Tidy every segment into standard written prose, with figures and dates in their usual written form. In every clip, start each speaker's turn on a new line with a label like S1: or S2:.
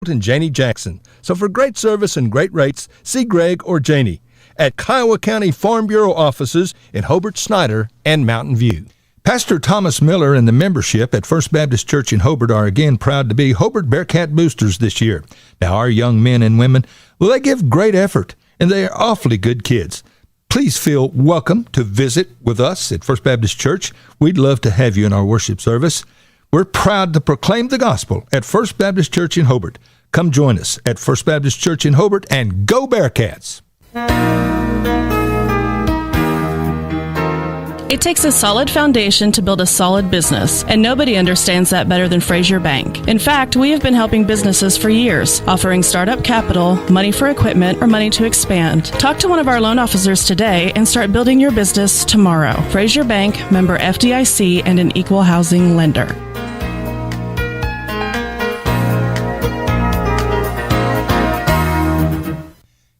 S1: and Janie Jackson. So for great service and great rates, see Greg or Janie at Kiowa County Farm Bureau offices in Hobart, Snyder, and Mountain View. Pastor Thomas Miller and the membership at First Baptist Church in Hobart are again proud to be Hobart Bearcat Boosters this year. Now, our young men and women, well, they give great effort, and they are awfully good kids. Please feel welcome to visit with us at First Baptist Church. We'd love to have you in our worship service. We're proud to proclaim the gospel at First Baptist Church in Hobart. Come join us at First Baptist Church in Hobart and go Bearcats!
S2: It takes a solid foundation to build a solid business, and nobody understands that better than Frazier Bank. In fact, we have been helping businesses for years, offering startup capital, money for equipment, or money to expand. Talk to one of our loan officers today and start building your business tomorrow. Frazier Bank, member FDIC, and an equal housing lender.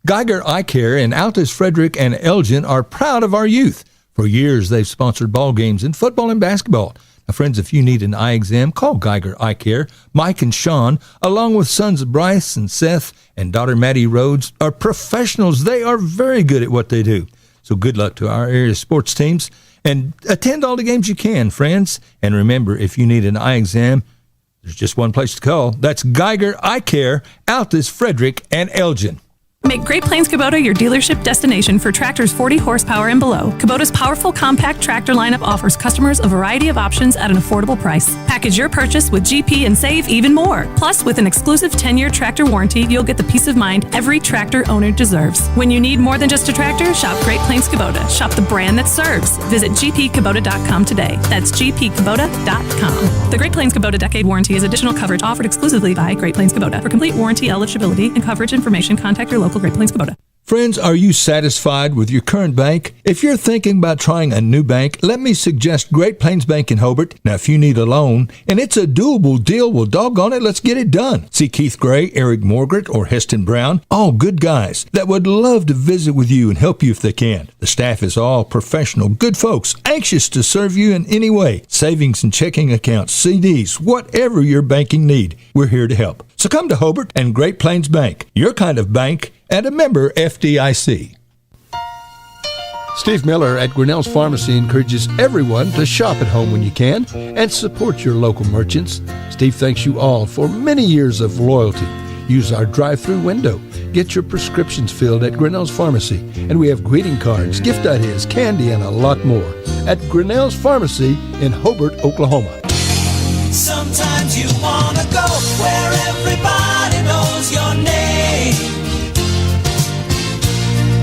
S1: Geiger Eye Care in Altus, Frederick, and Elgin are proud of our youth. For years, they've sponsored ball games in football and basketball. Now, friends, if you need an eye exam, call Geiger Eye Care. Mike and Sean, along with sons Bryce and Seth and daughter Maddie Rhodes, are professionals. They are very good at what they do. So good luck to our area sports teams. And attend all the games you can, friends. And remember, if you need an eye exam, there's just one place to call. That's Geiger Eye Care, Altus, Frederick, and Elgin.
S3: Make Great Plains Kubota your dealership destination for tractors 40 horsepower and below. Kubota's powerful compact tractor lineup offers customers a variety of options at an affordable price. Package your purchase with GP and save even more. Plus, with an exclusive 10-year tractor warranty, you'll get the peace of mind every tractor owner deserves. When you need more than just a tractor, shop Great Plains Kubota. Shop the brand that serves. Visit gpkubota.com today. That's gpkubota.com. The Great Plains Kubota Decade Warranty is additional coverage offered exclusively by Great Plains Kubota. For complete warranty eligibility and coverage information, contact your local Great Plains Kubota.
S1: Friends, are you satisfied with your current bank? If you're thinking about trying a new bank, let me suggest Great Plains Bank in Hobart. Now, if you need a loan, and it's a doable deal, well, doggone it, let's get it done. See Keith Gray, Eric Morgret, or Heston Brown, all good guys that would love to visit with you and help you if they can. The staff is all professional, good folks, anxious to serve you in any way. Savings and checking accounts, CDs, whatever your banking need, we're here to help. So come to Hobart and Great Plains Bank, your kind of bank, and a member FDIC. Steve Miller at Grinnell's Pharmacy encourages everyone to shop at home when you can and support your local merchants. Steve thanks you all for many years of loyalty. Use our drive-through window. Get your prescriptions filled at Grinnell's Pharmacy. And we have greeting cards, gift ideas, candy, and a lot more at Grinnell's Pharmacy in Hobart, Oklahoma.
S4: Sometimes you want to go where everybody knows your name,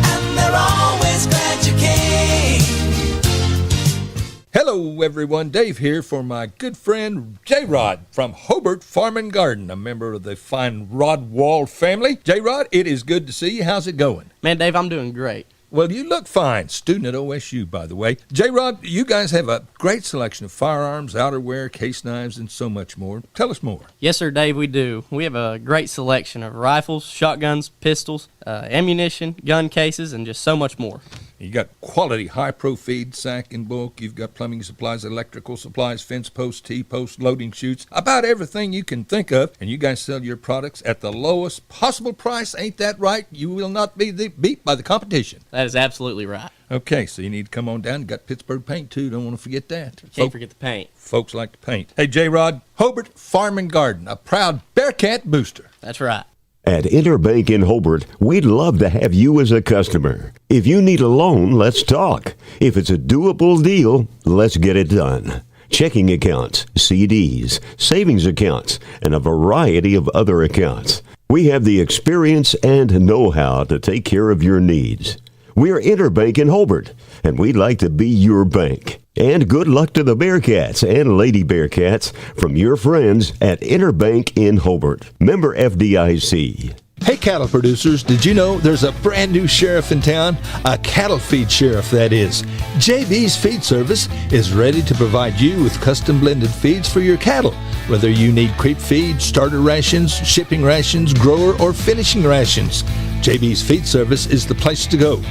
S4: and they're always glad you came.
S1: Hello, everyone. Dave here for my good friend J-Rod from Hobart Farm and Garden, a member of the fine Rod Wall family. J-Rod, it is good to see you. How's it going?
S5: Man, Dave, I'm doing great.
S1: Well, you look fine. Student at OSU, by the way. J-Rod, you guys have a great selection of firearms, outerwear, case knives, and so much more. Tell us more.
S5: Yes, sir, Dave, we do. We have a great selection of rifles, shotguns, pistols, ammunition, gun cases, and just so much more.
S1: You got quality high-pro feed, sack, and bulk. You've got plumbing supplies, electrical supplies, fence posts, T-posts, loading chutes, about everything you can think of. And you guys sell your products at the lowest possible price. Ain't that right? You will not be beat by the competition.
S5: That is absolutely right.
S1: Okay, so you need to come on down. You got Pittsburgh paint, too. Don't want to forget that.
S5: Can't forget the paint.
S1: Folks like to paint. Hey, J-Rod, Hobart Farm and Garden, a proud Bearcat booster.
S5: That's right.
S6: At Interbank in Hobart, we'd love to have you as a customer. If you need a loan, let's talk. If it's a doable deal, let's get it done. Checking accounts, CDs, savings accounts, and a variety of other accounts. We have the experience and know-how to take care of your needs. We're Interbank in Hobart, and we'd like to be your bank. And good luck to the Bearcats and Lady Bearcats from your friends at Interbank in Hobart. Member FDIC.
S1: Hey, cattle producers, did you know there's a brand new sheriff in town? A cattle feed sheriff, that is. JB's Feed Service is ready to provide you with custom blended feeds for your cattle. Whether you need creep feed, starter rations, shipping rations, grower, or finishing rations, JB's Feed Service is the place to go.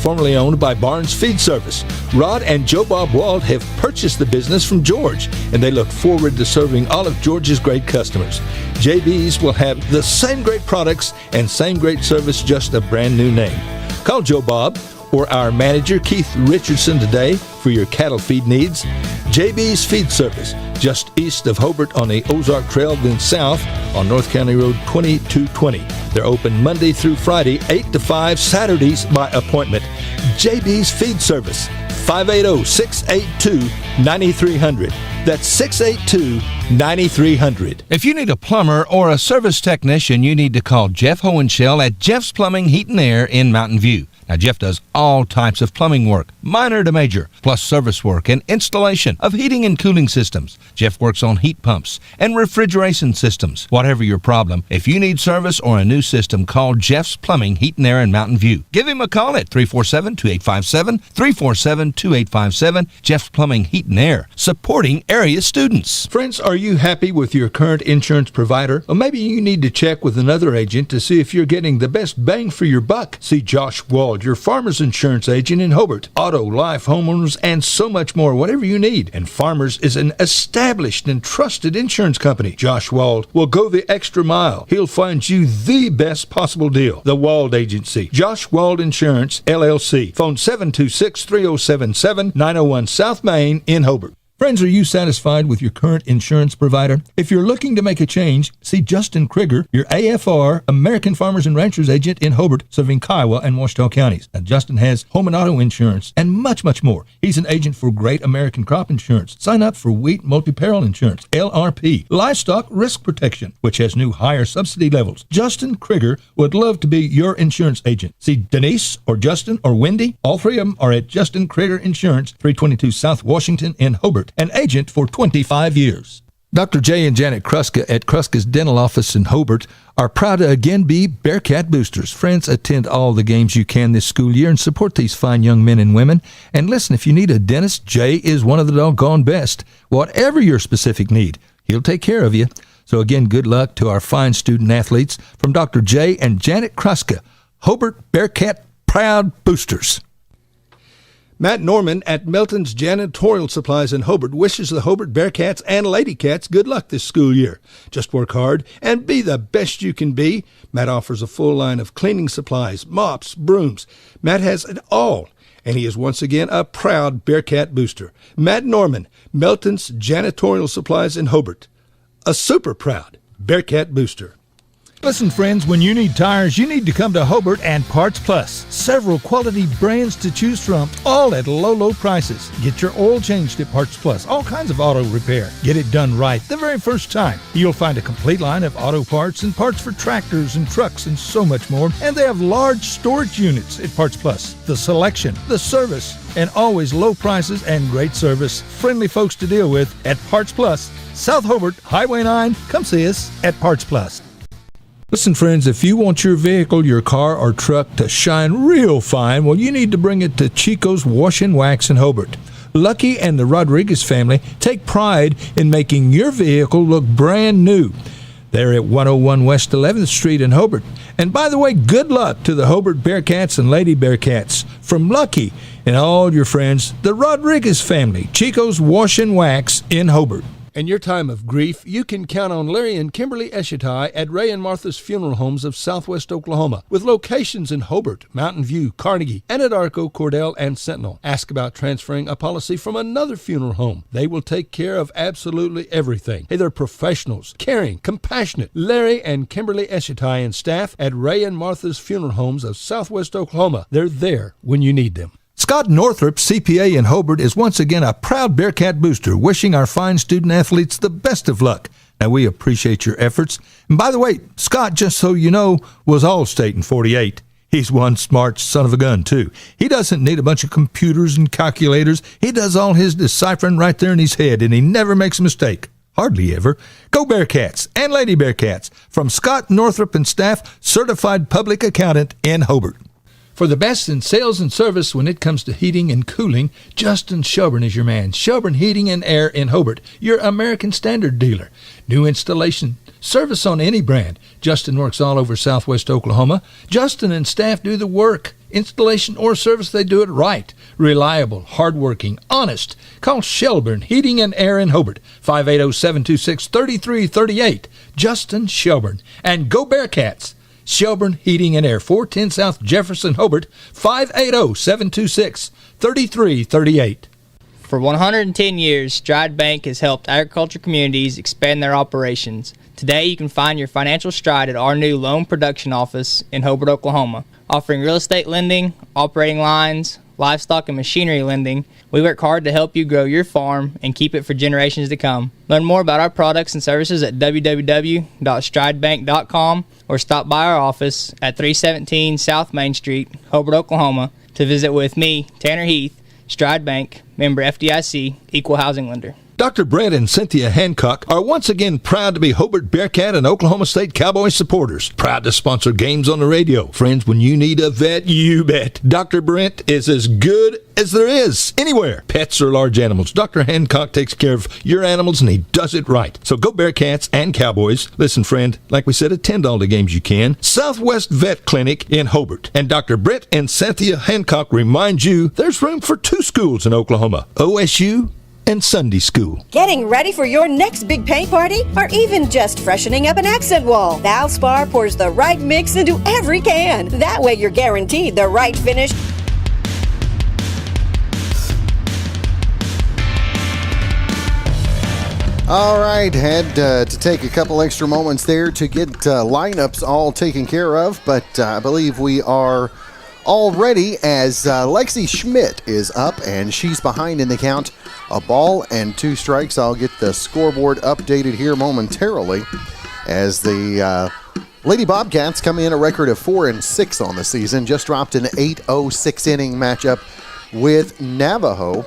S1: formerly owned by Barnes Feed Service. Rod and Joe Bob Wald have purchased the business from George, and they look forward to serving all of George's great customers. JB's will have the same great products and same great service, just a brand new name. Call Joe Bob or our manager, Keith Richardson, today for your cattle feed needs. JB's Feed Service, just east of Hobart on the Ozark Trail, then south on North County Road 2220. They're open Monday through Friday, 8 to 5, Saturdays by appointment. JB's Feed Service, 580-682-9300. That's 682-9300. If you need a plumber or a service technician, you need to call Jeff Hohenschel at Jeff's Plumbing, Heat and Air in Mountain View. Now, Jeff does all types of plumbing work, minor to major, plus service work and installation of heating and cooling systems. Jeff works on heat pumps and refrigeration systems. Whatever your problem, if you need service or a new system, call Jeff's Plumbing, Heat and Air in Mountain View. Give him a call at 347-2857, 347-2857. Jeff's Plumbing, Heat and Air, supporting area students. Friends, are you happy with your current insurance provider? Or maybe you need to check with another agent to see if you're getting the best bang for your buck. See Josh Wald, your Farmers Insurance agent in Hobart. Auto, life, homeowners, and so much more, whatever you need. And Farmers is an established and trusted insurance company. Josh Wald will go the extra mile. He'll find you the best possible deal. The Wald Agency. Josh Wald Insurance, LLC. Phone 726-3077, 901 South Main in Hobart. Friends, are you satisfied with your current insurance provider? If you're looking to make a change, see Justin Krieger, your AFR, American Farmers and Ranchers agent in Hobart, serving Kiowa and Washita counties. Now, Justin has home and auto insurance and much, much more. He's an agent for Great American Crop Insurance. Sign up for Wheat Multi-Peril Insurance, LRP, Livestock Risk Protection, which has new higher subsidy levels. Justin Krieger would love to be your insurance agent. See Denise or Justin or Wendy. All three of them are at Justin Krieger Insurance, 322 South Washington in Hobart. An agent for 25 years. Dr. J and Janet Kruska at Kruska's Dental Office in Hobart are proud to again be Bearcat boosters. Friends, attend all the games you can this school year and support these fine young men and women. And listen, if you need a dentist, Jay is one of the doggone best. Whatever your specific need, he'll take care of you. So again, good luck to our fine student athletes from Dr. J and Janet Kruska, Hobart Bearcat proud boosters. Matt Norman at Melton's Janitorial Supplies in Hobart wishes the Hobart Bearcats and Lady Cats good luck this school year. Just work hard and be the best you can be. Matt offers a full line of cleaning supplies, mops, brooms. Matt has it all, and he is once again a proud Bearcat booster. Matt Norman, Melton's Janitorial Supplies in Hobart, a super proud Bearcat booster. Listen, friends, when you need tires, you need to come to Hobart and Parts Plus. Several quality brands to choose from, all at low, low prices. Get your oil changed at Parts Plus. All kinds of auto repair. Get it done right the very first time. You'll find a complete line of auto parts and parts for tractors and trucks and so much more. And they have large storage units at Parts Plus. The selection, the service, and always low prices and great service. Friendly folks to deal with at Parts Plus. South Hobart, Highway 9. Come see us at Parts Plus. Listen, friends, if you want your vehicle, your car, or truck to shine real fine, well, you need to bring it to Chico's Wash and Wax in Hobart. Lucky and the Rodriguez family take pride in making your vehicle look brand new. They're at 101 West 11th Street in Hobart. And by the way, good luck to the Hobart Bearcats and Lady Bearcats. From Lucky and all your friends, the Rodriguez family, Chico's Wash and Wax in Hobart. In your time of grief, you can count on Larry and Kimberly Eshetai at Ray and Martha's Funeral Homes of Southwest Oklahoma, with locations in Hobart, Mountain View, Carnegie, Anadarko, Cordell, and Sentinel. Ask about transferring a policy from another funeral home. They will take care of absolutely everything. Hey, they're professionals, caring, compassionate. Larry and Kimberly Eshetai and staff at Ray and Martha's Funeral Homes of Southwest Oklahoma. They're there when you need them. Scott Northrup, CPA in Hobart, is once again a proud Bearcat booster, wishing our fine student athletes the best of luck. Now, we appreciate your efforts. And by the way, Scott, just so you know, was All-State in 48. He's one smart son of a gun, too. He doesn't need a bunch of computers and calculators. He does all his deciphering right there in his head, and he never makes a mistake. Hardly ever. Go Bearcats and Lady Bearcats. From Scott Northrup and staff, certified public accountant in Hobart. For the best in sales and service when it comes to heating and cooling, Justin Shelburne is your man. Shelburne Heating and Air in Hobart, your American Standard dealer. New installation Service on any brand. Justin works all over Southwest Oklahoma. Justin and staff do the work. Installation or service, they do it right. Reliable, hardworking, honest. Call Shelburne Heating and Air in Hobart, 580-726-3338. Justin Shelburne. And go Bearcats. Shelburne Heating and Air, 410 South Jefferson, Hobart, 580-726-3338.
S7: For 110 years, Stride Bank has helped agriculture communities expand their operations. Today, you can find your financial stride at our new loan production office in Hobart, Oklahoma. Offering real estate lending, operating lines, livestock and machinery lending, we work hard to help you grow your farm and keep it for generations to come. Learn more about our products and services at www.stridebank.com or stop by our office at 317 South Main Street, Hobart, Oklahoma, to visit with me, Tanner Heath, Stride Bank, member FDIC, equal housing lender.
S1: Dr. Brett and Cynthia Hancock are once again proud to be Hobart Bearcat and Oklahoma State Cowboys supporters. Proud to sponsor games on the radio. Friends, when you need a vet, you bet. Dr. Brent is as good as there is anywhere. Pets or large animals. Dr. Hancock takes care of your animals, and he does it right. So go Bearcats and Cowboys. Listen, friend, like we said, attend all the games you can. Southwest Vet Clinic in Hobart. And Dr. Brett and Cynthia Hancock remind you there's room for 2 schools in Oklahoma. OSU and Sunday school.
S8: Getting ready for your next big paint party? Or even just freshening up an accent wall? Valspar pours the right mix into every can. That way you're guaranteed the right finish.
S9: All right, had to take a couple extra moments there to get lineups all taken care of, but I believe we are all ready as Lexi Schmidt is up, and she's behind in the count. A ball and 2 strikes. I'll get the scoreboard updated here momentarily as the Lady Bobcats come in a record of 4-6 on the season. Just dropped an 8-0 inning matchup with Navajo.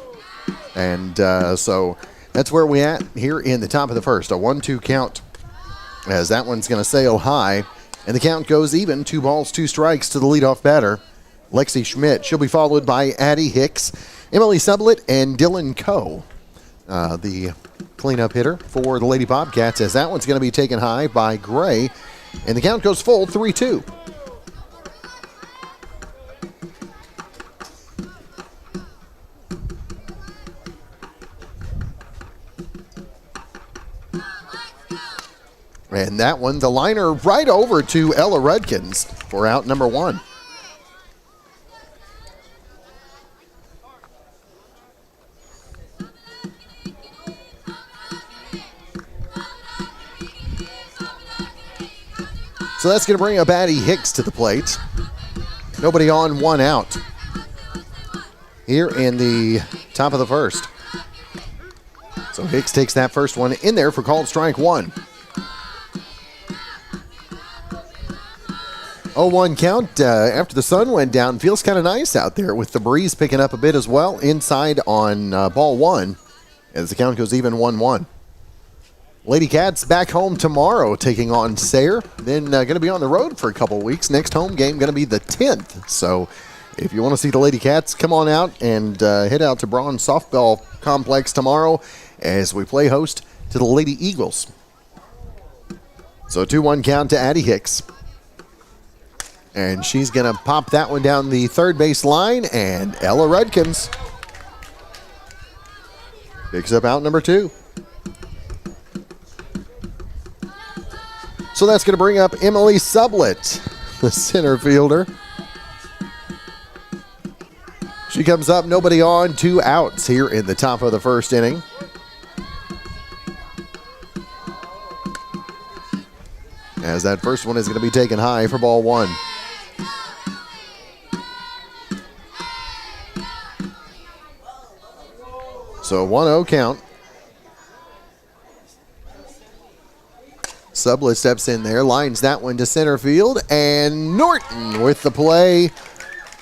S9: And so that's where we at here in the top of the first. A 1-2 count as that one's going to sail high. And the count goes even. 2 balls, 2 strikes to the leadoff batter, Lexi Schmidt. She'll be followed by Addie Hicks, Emily Sublett, and Dylan Coe, the cleanup hitter for the Lady Bobcats, as that one's going to be taken high by Gray. And the count goes full, 3-2. And that one, the liner right over to Ella Rudkins for out number 1. So that's going to bring up Addie Hicks to the plate. Nobody on, 1 out here in the top of the first. So Hicks takes that first one in there for called strike 1. 0-1 count after the sun went down. Feels kind of nice out there with the breeze picking up a bit as well inside on ball 1 as the count goes even 1-1. Lady Cats back home tomorrow taking on Sayre. Then going to be on the road for a couple weeks. Next home game going to be the 10th. So if you want to see the Lady Cats, come on out and head out to Braun Softball Complex tomorrow as we play host to the Lady Eagles. So 2-1 count to Addie Hicks. And she's going to pop that one down the third base line, and Ella Rudkins picks up out number 2. So that's going to bring up Emily Sublett, the center fielder. She comes up, nobody on, 2 outs here in the top of the first inning. As that first one is going to be taken high for ball 1. So 1-0 count. Sublett steps in there, lines that one to center field, and Norton with the play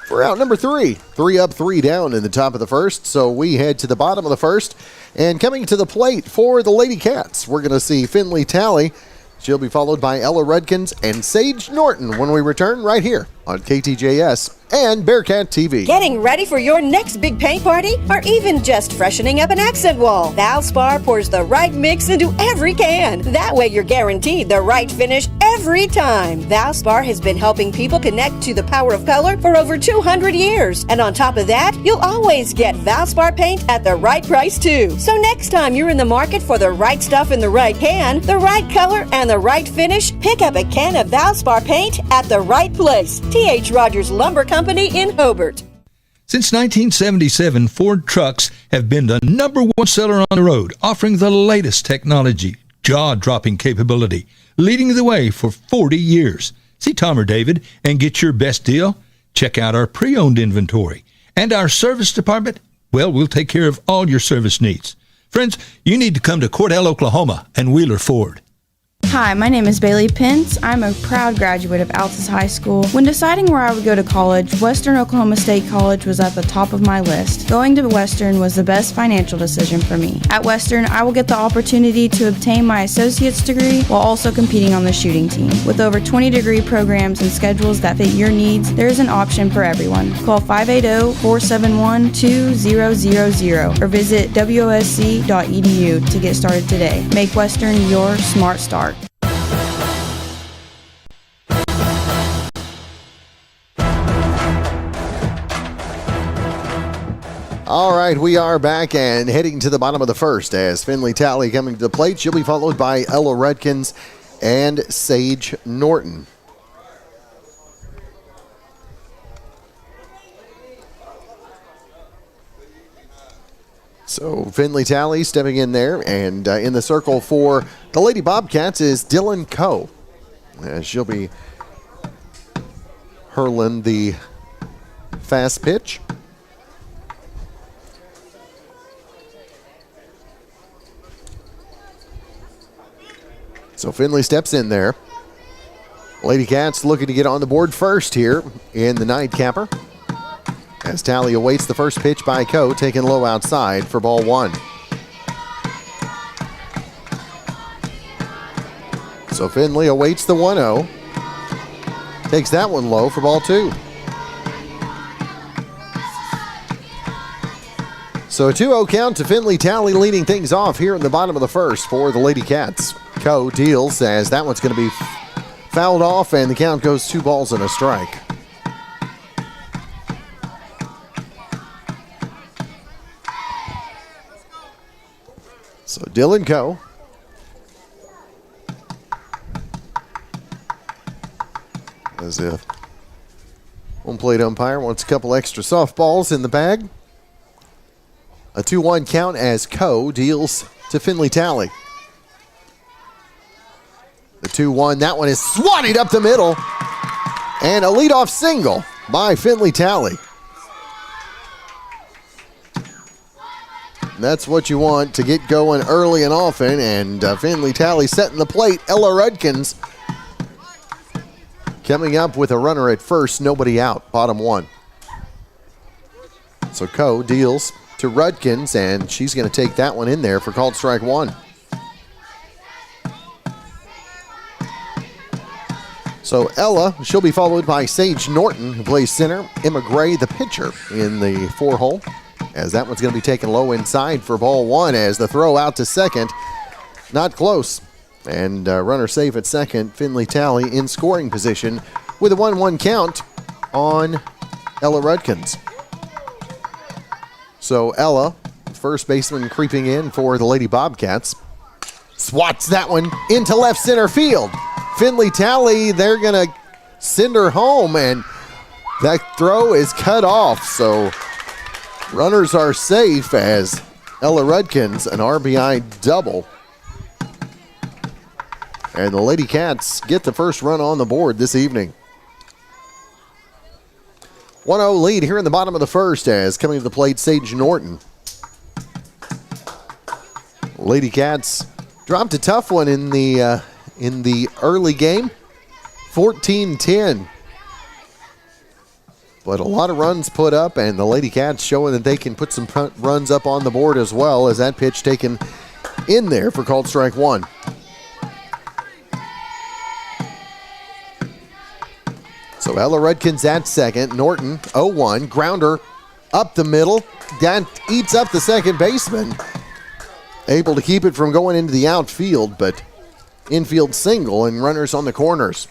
S9: for out number 3. 3 up, 3 down in the top of the first. So we head to the bottom of the first, and coming to the plate for the Lady Cats, we're going to see Finley Talley. She'll be followed by Ella Rudkins and Sage Norton when we return right here on KTJS and Bearcat TV.
S8: Getting ready for your next big paint party or even just freshening up an accent wall? Valspar pours the right mix into every can. That way you're guaranteed the right finish every time. Valspar has been helping people connect to the power of color for over 200 years. And on top of that, you'll always get Valspar paint at the right price too. So next time you're in the market for the right stuff in the right can, the right color, and the right finish, pick up a can of Valspar paint at the right place. T.H. Rogers Lumber Company in Hobart.
S1: Since 1977, Ford trucks have been the number one seller on the road, offering the latest technology, jaw-dropping capability, leading the way for 40 years. See Tom or David and get your best deal? Check out our pre-owned inventory. And our service department, well, we'll take care of all your service needs. Friends, you need to come to Cordell, Oklahoma and Wheeler Ford.
S10: Hi, my name is Bailey Pence. I'm a proud graduate of Altus High School. When deciding where I would go to college, Western Oklahoma State College was at the top of my list. Going to Western was the best financial decision for me. At Western, I will get the opportunity to obtain my associate's degree while also competing on the shooting team. With over 20 degree programs and schedules that fit your needs, there is an option for everyone. Call 580-471-2000 or visit wosc.edu to get started today. Make Western your smart start.
S9: All right, we are back and heading to the bottom of the first as Finley Talley coming to the plate. She'll be followed by Ella Rudkins and Sage Norton. So Finley Talley stepping in there, and in the circle for the Lady Bobcats is Dylan Coe. She'll be hurling the fast pitch. So Finley steps in there. Lady Cats looking to get on the board first here in the nightcapper, as Talley awaits the first pitch by Coe, taken low outside for ball one. So Finley awaits the 1-0. Takes that one low for ball two. So a 2-0 count to Finley Talley, leading things off here in the bottom of the first for the Lady Cats. Coe deals as that one's going to be fouled off, and the count goes 2 balls and a strike. So Dylan Coe. As if home plate umpire wants a couple extra softballs in the bag. A 2-1 count as Coe deals to Finley Talley. The 2-1, that one is swatted up the middle. And a leadoff single by Finley Talley. That's what you want to get going early and often. And Finley Talley setting the plate. Ella Rudkins coming up with a runner at first, nobody out, bottom one. So Coe deals to Rudkins, and she's going to take that one in there for called strike one. So Ella, she'll be followed by Sage Norton, who plays center. Emma Gray, the pitcher, in the 4-hole, as that one's going to be taken low inside for ball one, as the throw out to second. Not close. And runner safe at second. Finley Talley in scoring position with a 1-1 count on Ella Rudkins. So Ella, first baseman, creeping in for the Lady Bobcats. Swats that one into left center field. Finley Talley, they're going to send her home, and that throw is cut off. So runners are safe as Ella Rudkins, an RBI double. And the Lady Cats get the first run on the board this evening. 1-0 lead here in the bottom of the first, as coming to the plate, Sage Norton. Lady Cats dropped a tough one in the early game, 14-10. But a lot of runs put up, and the Lady Cats showing that they can put some runs up on the board as well, as that pitch taken in there for called strike one. So Ella Rudkins at second. Norton 0-1. Grounder up the middle. That eats up the second baseman. Able to keep it from going into the outfield, but infield single and runners on the corners.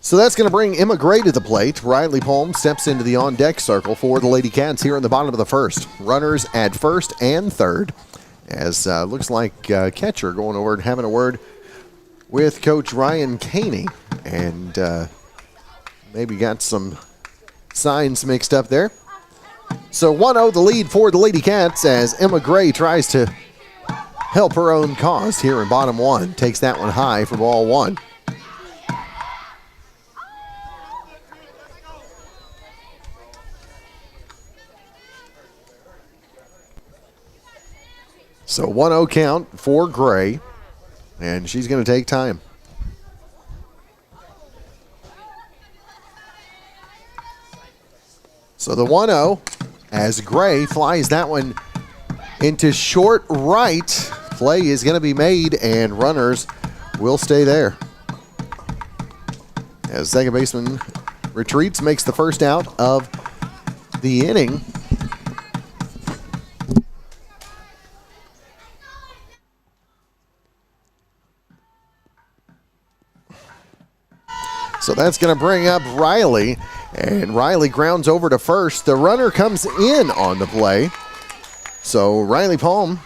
S9: So that's going to bring Emma Gray to the plate. Riley Palm steps into the on-deck circle for the Lady Cats here in the bottom of the first. Runners at first and third. As looks like catcher going over and having a word with Coach Ryan Caney. And maybe got some signs mixed up there. So 1-0 the lead for the Lady Cats as Emma Gray tries to help her own cause here in bottom one. Takes that one high for ball one. So 1-0 count for Gray, and she's going to take time. So the 1-0 as Gray flies that one into short right. Play is going to be made, and runners will stay there. As second baseman retreats, makes the first out of the inning. So that's going to bring up Riley, and Riley grounds over to first. The runner comes in on the play. So Riley Palm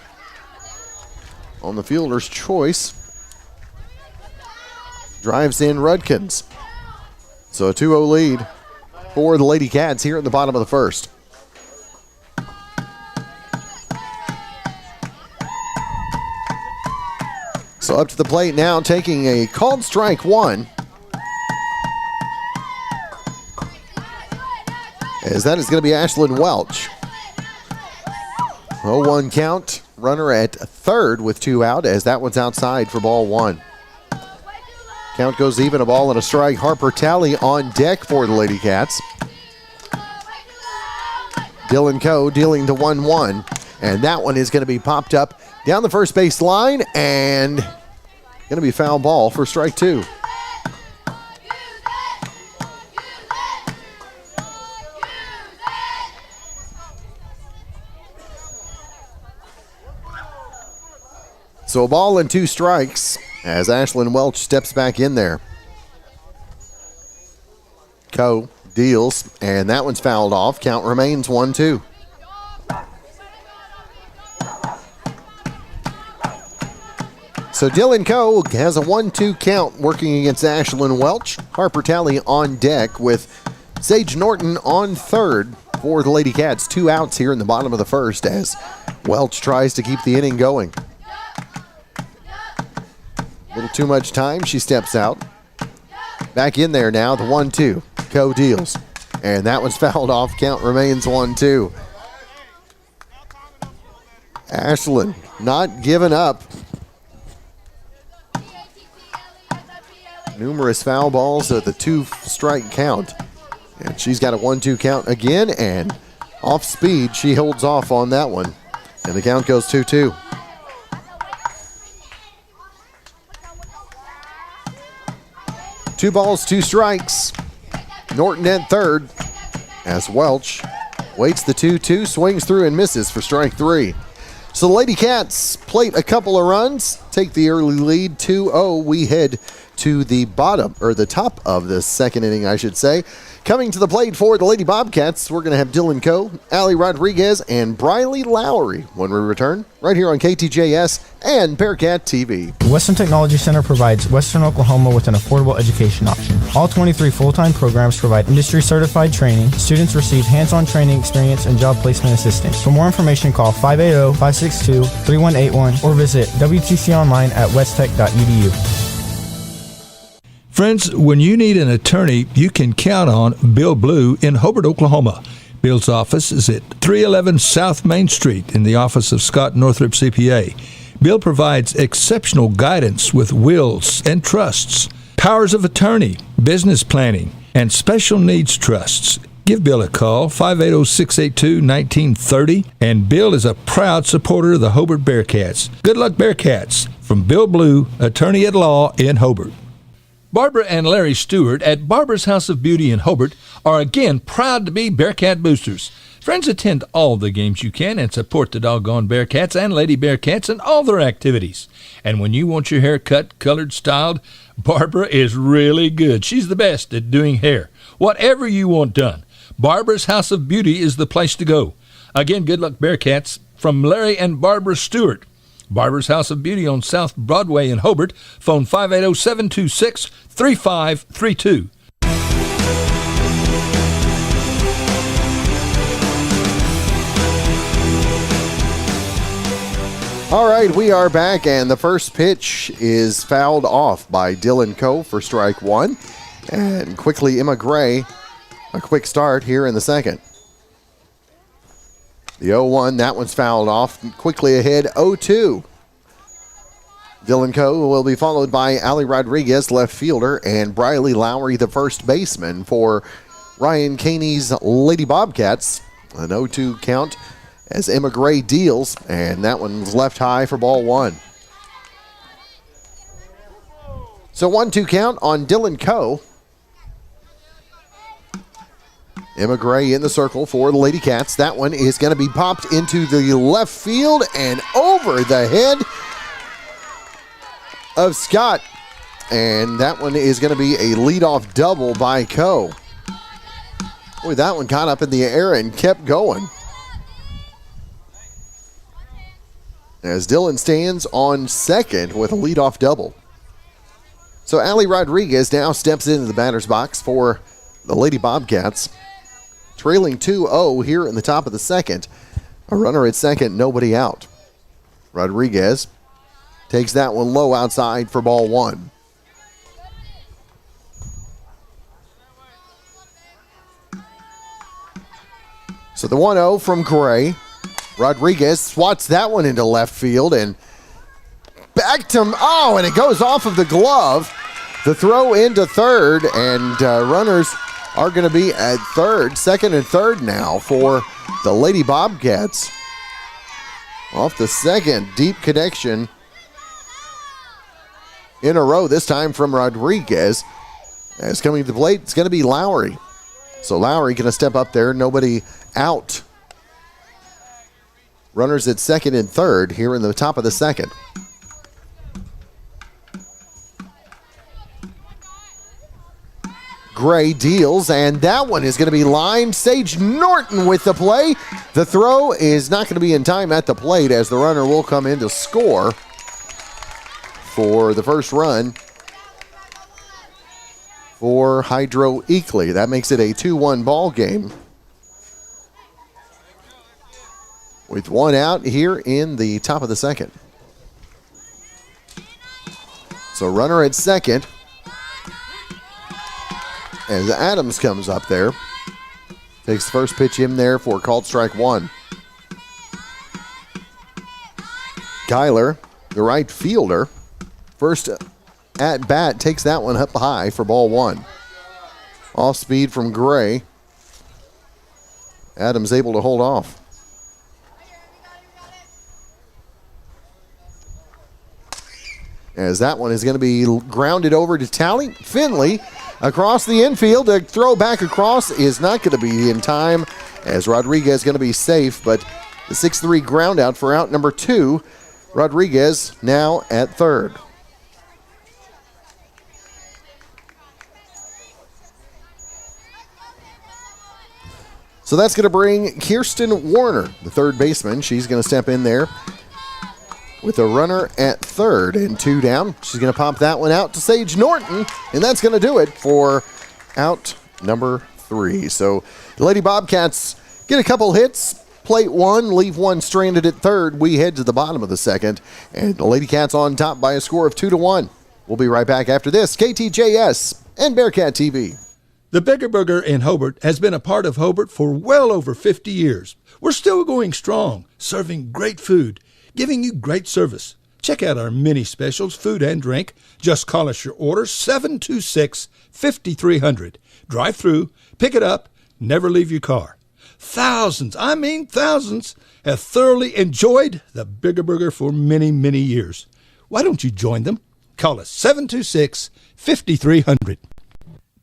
S9: on the fielder's choice. Drives in Rudkins. So a 2-0 lead for the Lady Cats here at the bottom of the first. So up to the plate now, taking a called strike one. As that is going to be Ashlyn Welch. 0-1 count. Runner at third with two out as that one's outside for ball one. Count goes even, a ball and a strike. Harper Talley on deck for the Lady Cats. Dylan Coe dealing the 1-1. And that one is going to be popped up down the first base line and going to be foul ball for strike two. So a ball and two strikes as Ashlyn Welch steps back in there. Coe deals, and that one's fouled off. Count remains 1-2. So Dylan Coe has a 1-2 count working against Ashlyn Welch. Harper Talley on deck with Sage Norton on third for the Lady Cats. Two outs here in the bottom of the first as Welch tries to keep the inning going. A little too much time. She steps out. Back in there now. The 1-2. Coe deals. And that one's fouled off. Count remains 1-2. Ashlyn not giving up. Numerous foul balls at the 2-strike count. And she's got a 1-2 count again. And off speed, she holds off on that one. And the count goes 2-2. Two balls, two strikes. Norton at third as Welch waits the 2-2, swings through and misses for strike three. So the Lady Cats plate a couple of runs, take the early lead 2-0. We head to the bottom, or the top of the second inning, I should say. Coming to the plate for the Lady Bobcats, we're going to have Dylan Coe, Allie Rodriguez, and Briley Lowry when we return, right here on KTJS and Bearcat TV.
S11: The Western Technology Center provides Western Oklahoma with an affordable education option. All 23 full-time programs provide industry-certified training. Students receive hands-on training experience and job placement assistance. For more information, call 580-562-3181 or visit WTC online at westtech.edu.
S1: Friends, when you need an attorney, you can count on Bill Blue in Hobart, Oklahoma. Bill's office is at 311 South Main Street in the office of Scott Northrup CPA. Bill provides exceptional guidance with wills and trusts, powers of attorney, business planning, and special needs trusts. Give Bill a call, 580-682-1930, and Bill is a proud supporter of the Hobart Bearcats. Good luck, Bearcats. from Bill Blue, attorney at law in Hobart. Barbara and Larry Stewart at Barbara's House of Beauty in Hobart are again proud to be Bearcat boosters. Friends, attend all the games you can and support the doggone Bearcats and Lady Bearcats and all their activities. And when you want your hair cut, colored, styled, Barbara is really good. She's the best at doing hair. Whatever you want done, Barbara's House of Beauty is the place to go. Again, good luck, Bearcats, from Larry and Barbara Stewart. Barbara's House of Beauty on South Broadway in Hobart. Phone 580-726-3532.
S9: All right, we are back, and the first pitch is fouled off by Dylan Coe for strike one. And quickly, Emma Gray, a quick start here in the second. The 0-1, that one's fouled off. Quickly ahead, 0-2. Dylan Coe will be followed by Ali Rodriguez, left fielder, and Briley Lowry, the first baseman for Ryan Caney's Lady Bobcats. An 0-2 count as Emma Gray deals, and that one's left high for ball one. So 1-2 count on Dylan Coe. Emma Gray in the circle for the Lady Cats. That one is going to be popped into the left field and over the head of Scott. And that one is going to be a leadoff double by Coe. Boy, that one got up in the air and kept going. As Dylan stands on second with a leadoff double. So Ali Rodriguez now steps into the batter's box for the Lady Bobcats. Trailing 2-0 here in the top of the second. A runner at second, nobody out. Rodriguez takes that one low outside for ball one. So the 1-0 from Gray. Rodriguez swats that one into left field and back to, and it goes off of the glove. The throw into third, and runners are going to be at third, second and third now for the Lady Bobcats. Off the second, deep connection in a row, this time from Rodriguez. As coming to the plate, it's going to be Lowry. So Lowry going to step up there, nobody out. Runners at second and third here in the top of the second. Gray deals, and that one is going to be lined. Sage Norton with the play. The throw is not going to be in time at the plate as the runner will come in to score for the first run for Hydro-Eakly. That makes it a 2-1 ball game. With one out here in the top of the second. So runner at second. As Adams comes up there. Takes the first pitch in there for called strike one. Kyler, the right fielder, first at bat, takes that one up high for ball one. Off speed from Gray. Adams able to hold off. As that one is going to be grounded over to Tally. Finley across the infield. A throw back across is not going to be in time as Rodriguez is going to be safe, but the 6-3 ground out for out number 2. Rodriguez now at third. So that's going to bring Kirsten Warner, the third baseman. She's going to step in there with a runner at third and 2 down. She's going to pop that one out to Sage Norton, and that's going to do it for out number 3. So the Lady Bobcats get a couple hits, plate one, leave one stranded at third. We head to the bottom of the second, and the Lady Cats on top by a score of 2-1. We'll be right back after this. KTJS and Bearcat TV.
S1: The Bigger Burger in Hobart has been a part of Hobart for well over 50 years. We're still going strong, serving great food, giving you great service. Check out our mini specials, food and drink. Just call us your order, 726-5300. Drive through, pick it up, never leave your car. Thousands have thoroughly enjoyed the Bigger Burger for many, many years. Why don't you join them? Call us 726-5300.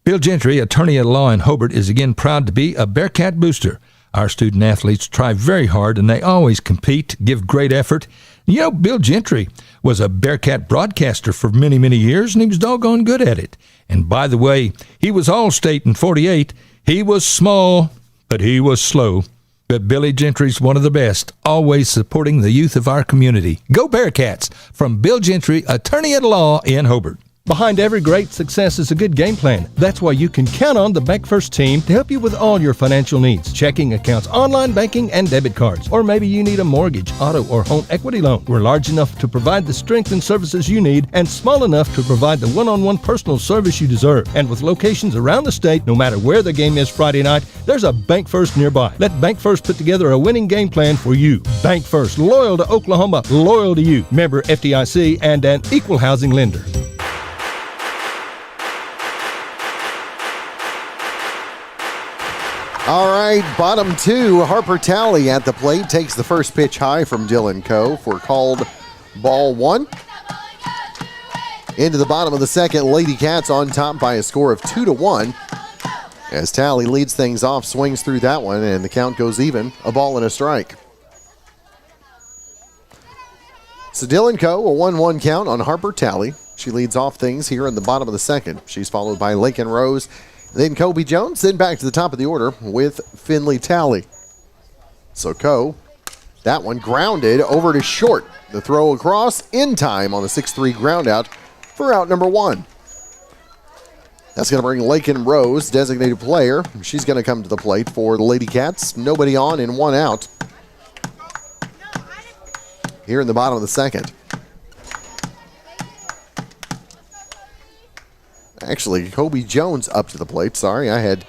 S1: Bill Gentry, attorney at law in Hobart, is again proud to be a Bearcat booster. Our student athletes try very hard, and they always compete, give great effort. You know, Bill Gentry was a Bearcat broadcaster for many, many years, and he was doggone good at it. And by the way, he was All-State in 48. He was small, but he was slow. But Billy Gentry's one of the best, always supporting the youth of our community. Go Bearcats! From Bill Gentry, attorney at law in Hobart. Behind every great success is a good game plan. That's why you can count on the Bank First team to help you with all your financial needs. Checking accounts, online banking, and debit cards. Or maybe you need a mortgage, auto, or home equity loan. We're large enough to provide the strength and services you need and small enough to provide the one-on-one personal service you deserve. And with locations around the state, no matter where the game is Friday night, there's a Bank First nearby. Let Bank First put together a winning game plan for you. Bank First, loyal to Oklahoma, loyal to you. Member FDIC and an equal housing lender.
S9: All right, bottom two, Harper Talley at the plate takes the first pitch high from Dylan Coe for called ball one. Into the bottom of the second, Lady Cats on top by a score of 2-1. As Talley leads things off, swings through that one, and the count goes even, a ball and a strike. So Dylan Coe, a 1-1 count on Harper Talley. She leads off things here in the bottom of the second. She's followed by Lakin Rose, then Kobe Jones, then back to the top of the order with Finley Talley. So Coe, that one grounded over to short. The throw across in time on the 6-3 ground out for out number one. That's going to bring Lakin Rose, designated player. She's going to come to the plate for the Lady Cats. Nobody on and one out. Here in the bottom of the second. Actually, Kobe Jones up to the plate. Sorry, I had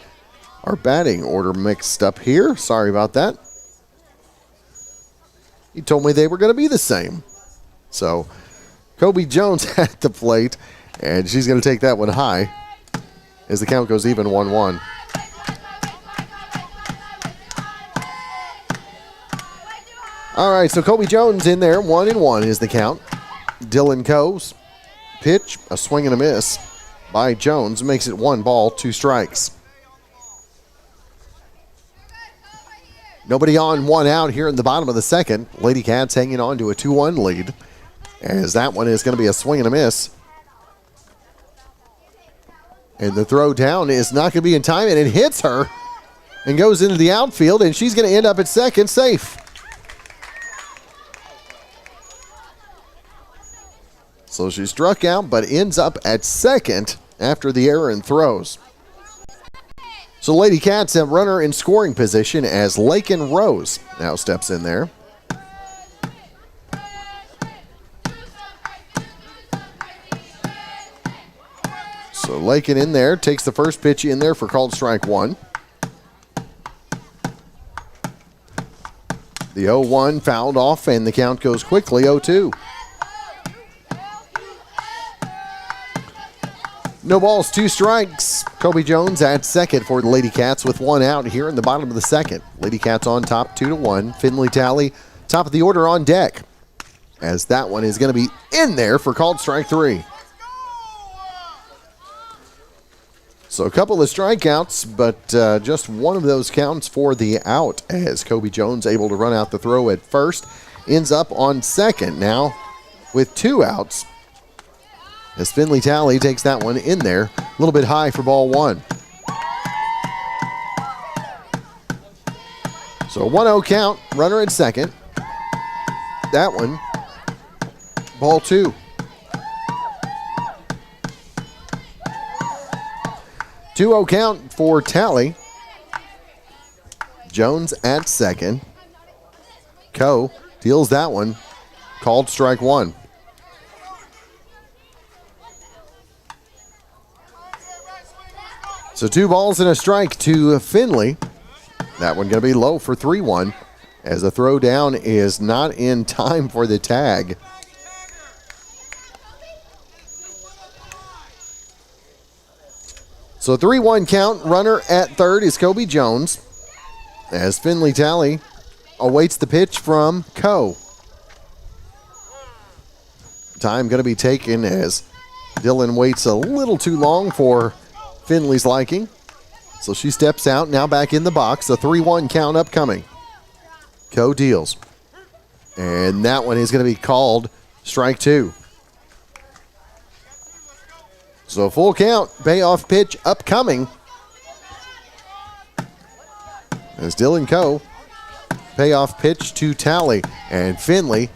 S9: our batting order mixed up here. Sorry about that. He told me they were going to be the same. So, Kobe Jones at the plate, and she's going to take that one high as the count goes even 1-1. All right, so Kobe Jones in there, 1-1 is the count. Dylan Coe's pitch, a swing and a miss by Jones, makes it 1 ball, 2 strikes. Nobody on, 1 out here in the bottom of the second. Lady Cats hanging on to a 2-1 lead, as that one is going to be a swing and a miss. And the throw down is not going to be in time, and it hits her and goes into the outfield, and she's going to end up at second, safe. So she struck out, but ends up at second after the error and throws. So Lady Cats have runner in scoring position as Lakin Rose now steps in there. So Lakin in there, takes the first pitch in there for called strike one. The 0-1 fouled off, and the count goes quickly 0-2. No balls, 2 strikes. Kobe Jones at second for the Lady Cats with 1 out here in the bottom of the second. Lady Cats on top, 2-1. Finley Talley, top of the order on deck, as that one is going to be in there for called strike 3. So a couple of strikeouts, but just one of those counts for the out, as Kobe Jones able to run out the throw at first. Ends up on second now with 2 outs, as Finley Talley takes that one in there. A little bit high for ball 1. So 1-0 count, runner at second. That one, ball 2. Two-0 count for Talley. Jones at second. Coe deals that one. Called strike 1. So 2 balls and a strike to Finley. That one going to be low for 3-1, as the throw down is not in time for the tag. So 3-1 count, runner at third is Kobe Jones, as Finley Talley awaits the pitch from Coe. Time going to be taken as Dylan waits a little too long for Finley's liking. So she steps out, now back in the box. A 3-1 count upcoming. Coe deals. And that one is going to be called strike 2. So full count, payoff pitch upcoming. As Dylan Coe, payoff pitch to Tally. And Finley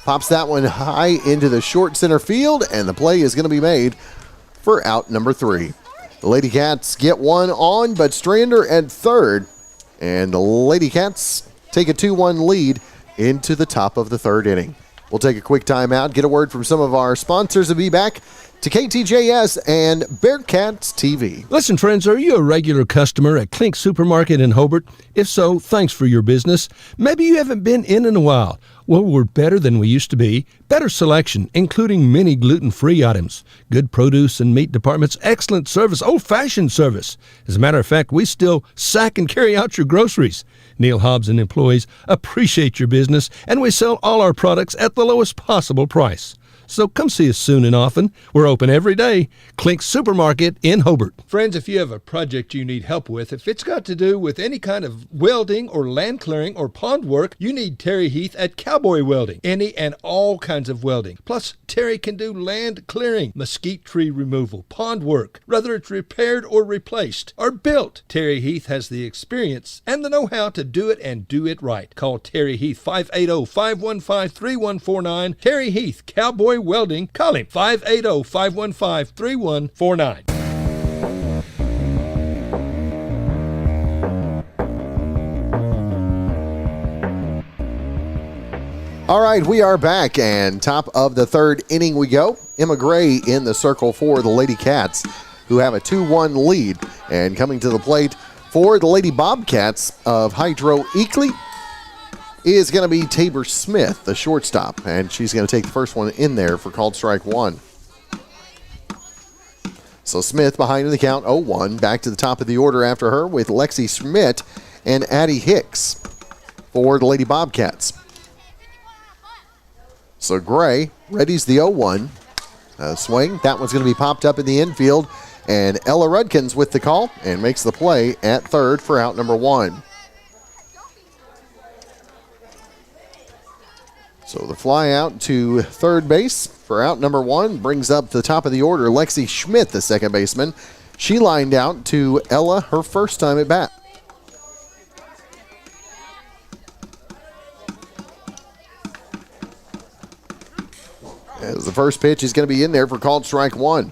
S9: pops that one high into the short center field, and the play is going to be made for out number 3. The Lady Cats get one on, but Strander at third. And the Lady Cats take a 2-1 lead into the top of the third inning. We'll take a quick timeout, get a word from some of our sponsors, and be back to KTJS and Bearcats TV.
S1: Listen, friends, are you a regular customer at Klink Supermarket in Hobart? If so, thanks for your business. Maybe you haven't been in a while. Well, we're better than we used to be. Better selection, including many gluten-free items. Good produce and meat departments, excellent service, old-fashioned service. As a matter of fact, we still sack and carry out your groceries. Neil Hobbs and employees appreciate your business, and we sell all our products at the lowest possible price. So come see us soon and often. We're open every day. Klink Supermarket in Hobart. Friends, if you have a project you need help with, if it's got to do with any kind of welding or land clearing or pond work, you need Terry Heath at Cowboy Welding. Any and all kinds of welding. Plus, Terry can do land clearing, mesquite tree removal, pond work, whether it's repaired or replaced or built. Terry Heath has the experience and the know-how to do it and do it right. Call Terry Heath 580-515-3149. Terry Heath, Cowboy Welding. Call him 580-515-3149.
S9: All right, we are back, and top of the third inning we go. Emma Gray in the circle for the Lady Cats, who have a 2-1 lead. And coming to the plate for the Lady Bobcats of Hydro-Eakly is going to be Tabor Smith, the shortstop, and she's going to take the first one in there for called strike 1. So Smith behind in the count, 0-1. Back to the top of the order after her with Lexi Schmidt and Addie Hicks for the Lady Bobcats. So Gray readies the 0-1 swing. That one's going to be popped up in the infield, and Ella Rudkins with the call and makes the play at third for out number 1. So the fly out to third base for out number 1 brings up the top of the order Lexi Schmidt, the second baseman. She lined out to Ella her first time at bat. As the first pitch is going to be in there for called strike 1.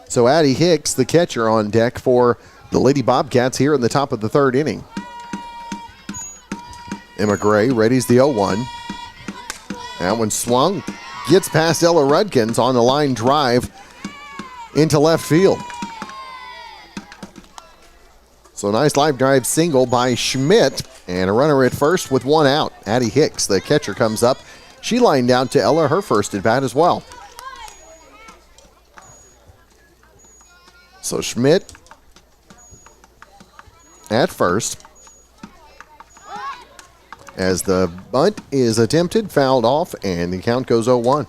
S9: So Addie Hicks, the catcher, on deck for the Lady Bobcats here in the top of the third inning. Emma Gray readies the 0-1. That one swung. Gets past Ella Rudkins on the line drive into left field. So nice line drive single by Schmidt. And a runner at first with one out. Addie Hicks, the catcher, comes up. She lined out to Ella her first at bat as well. So Schmidt at first. As the bunt is attempted, fouled off, and the count goes 0-1.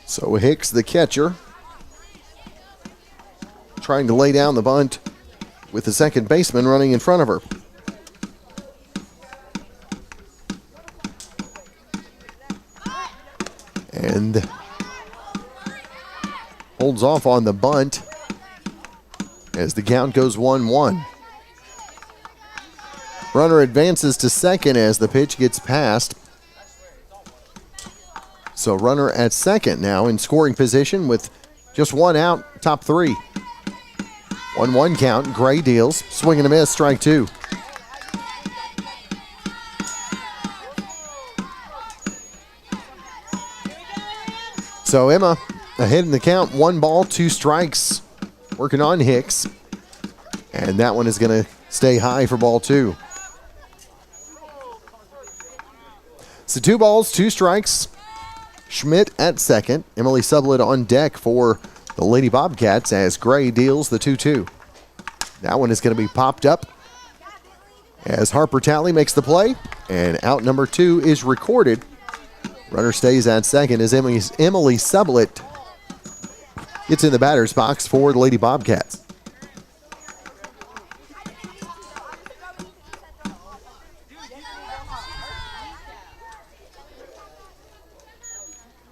S9: So Hicks, the catcher, trying to lay down the bunt with the second baseman running in front of her. And holds off on the bunt as the count goes 1-1. Runner advances to second as the pitch gets passed. So runner at second now in scoring position with just one out, top 3. 1-1 count. Gray deals. Swing and a miss. Strike 2. So Emma ahead in the count. 1 ball, 2 strikes. Working on Hicks. And that one is going to stay high for ball 2. So 2 balls, 2 strikes. Schmidt at second. Emily Sublett on deck for the Lady Bobcats as Gray deals the 2-2. That one is going to be popped up as Harper Talley makes the play, and out number 2 is recorded. Runner stays at second as Emily Sublett gets in the batter's box for the Lady Bobcats.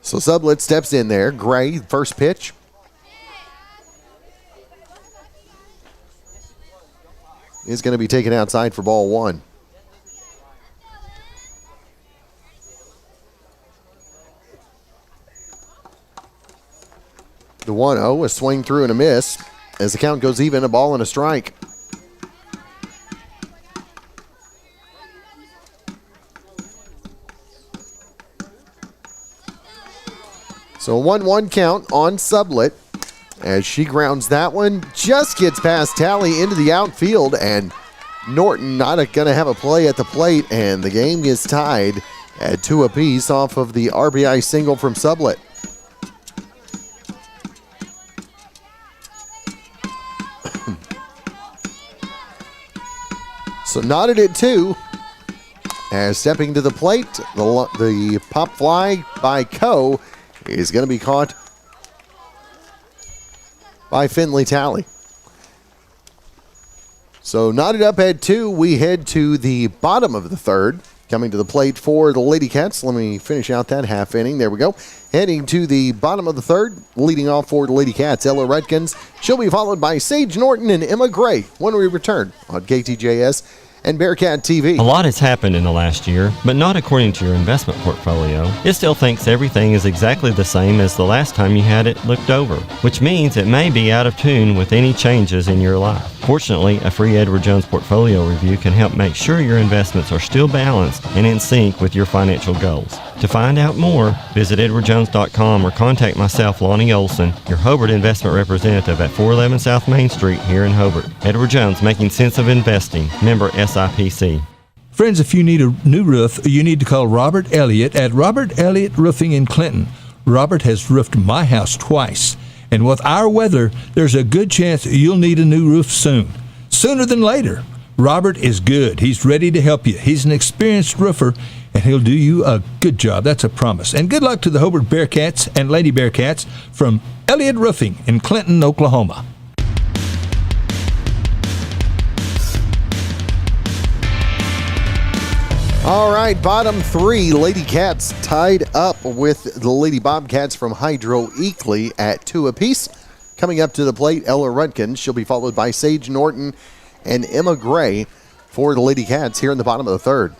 S9: So Sublett steps in there. Gray, first pitch. Is going to be taken outside for ball 1. The 1-0, a swing through and a miss. As the count goes even, a ball and a strike. So a 1-1 count on Sublett as she grounds that one. Just gets past Talley into the outfield, and Norton not going to have a play at the plate, and the game gets tied at 2 apiece off of the RBI single from Sublett. So knotted at 2. As stepping to the plate, the pop fly by Coe is going to be caught by Finley Talley. So knotted up at 2, we head to the bottom of the third. Coming to the plate for the Lady Cats. Let me finish out that half inning. There we go. Heading to the bottom of the third, leading off for the Lady Cats, Ella Redkins. She'll be followed by Sage Norton and Emma Gray when we return on KTJS and Bearcat TV.
S12: A lot has happened in the last year, but not according to your investment portfolio. It still thinks everything is exactly the same as the last time you had it looked over, which means it may be out of tune with any changes in your life. Fortunately, a free Edward Jones portfolio review can help make sure your investments are still balanced and in sync with your financial goals. To find out more, visit edwardjones.com or contact myself, Lonnie Olson, your Hobart investment representative at 411 South Main Street here in Hobart. Edward Jones, making sense of investing. Member SIPC.
S1: Friends, if you need a new roof, you need to call Robert Elliott at Robert Elliott Roofing in Clinton. Robert has roofed my house twice, and with our weather, there's a good chance you'll need a new roof soon. Sooner than later. Robert is good. He's ready to help you. He's an experienced roofer, and he'll do you a good job. That's a promise. And good luck to the Hobart Bearcats and Lady Bearcats from Elliott Roofing in Clinton, Oklahoma.
S9: All right, bottom 3, Lady Cats tied up with the Lady Bobcats from Hydro-Eakly at 2 apiece. Coming up to the plate, Ella Rudkin. She'll be followed by Sage Norton and Emma Gray for the Lady Cats here in the bottom of the third.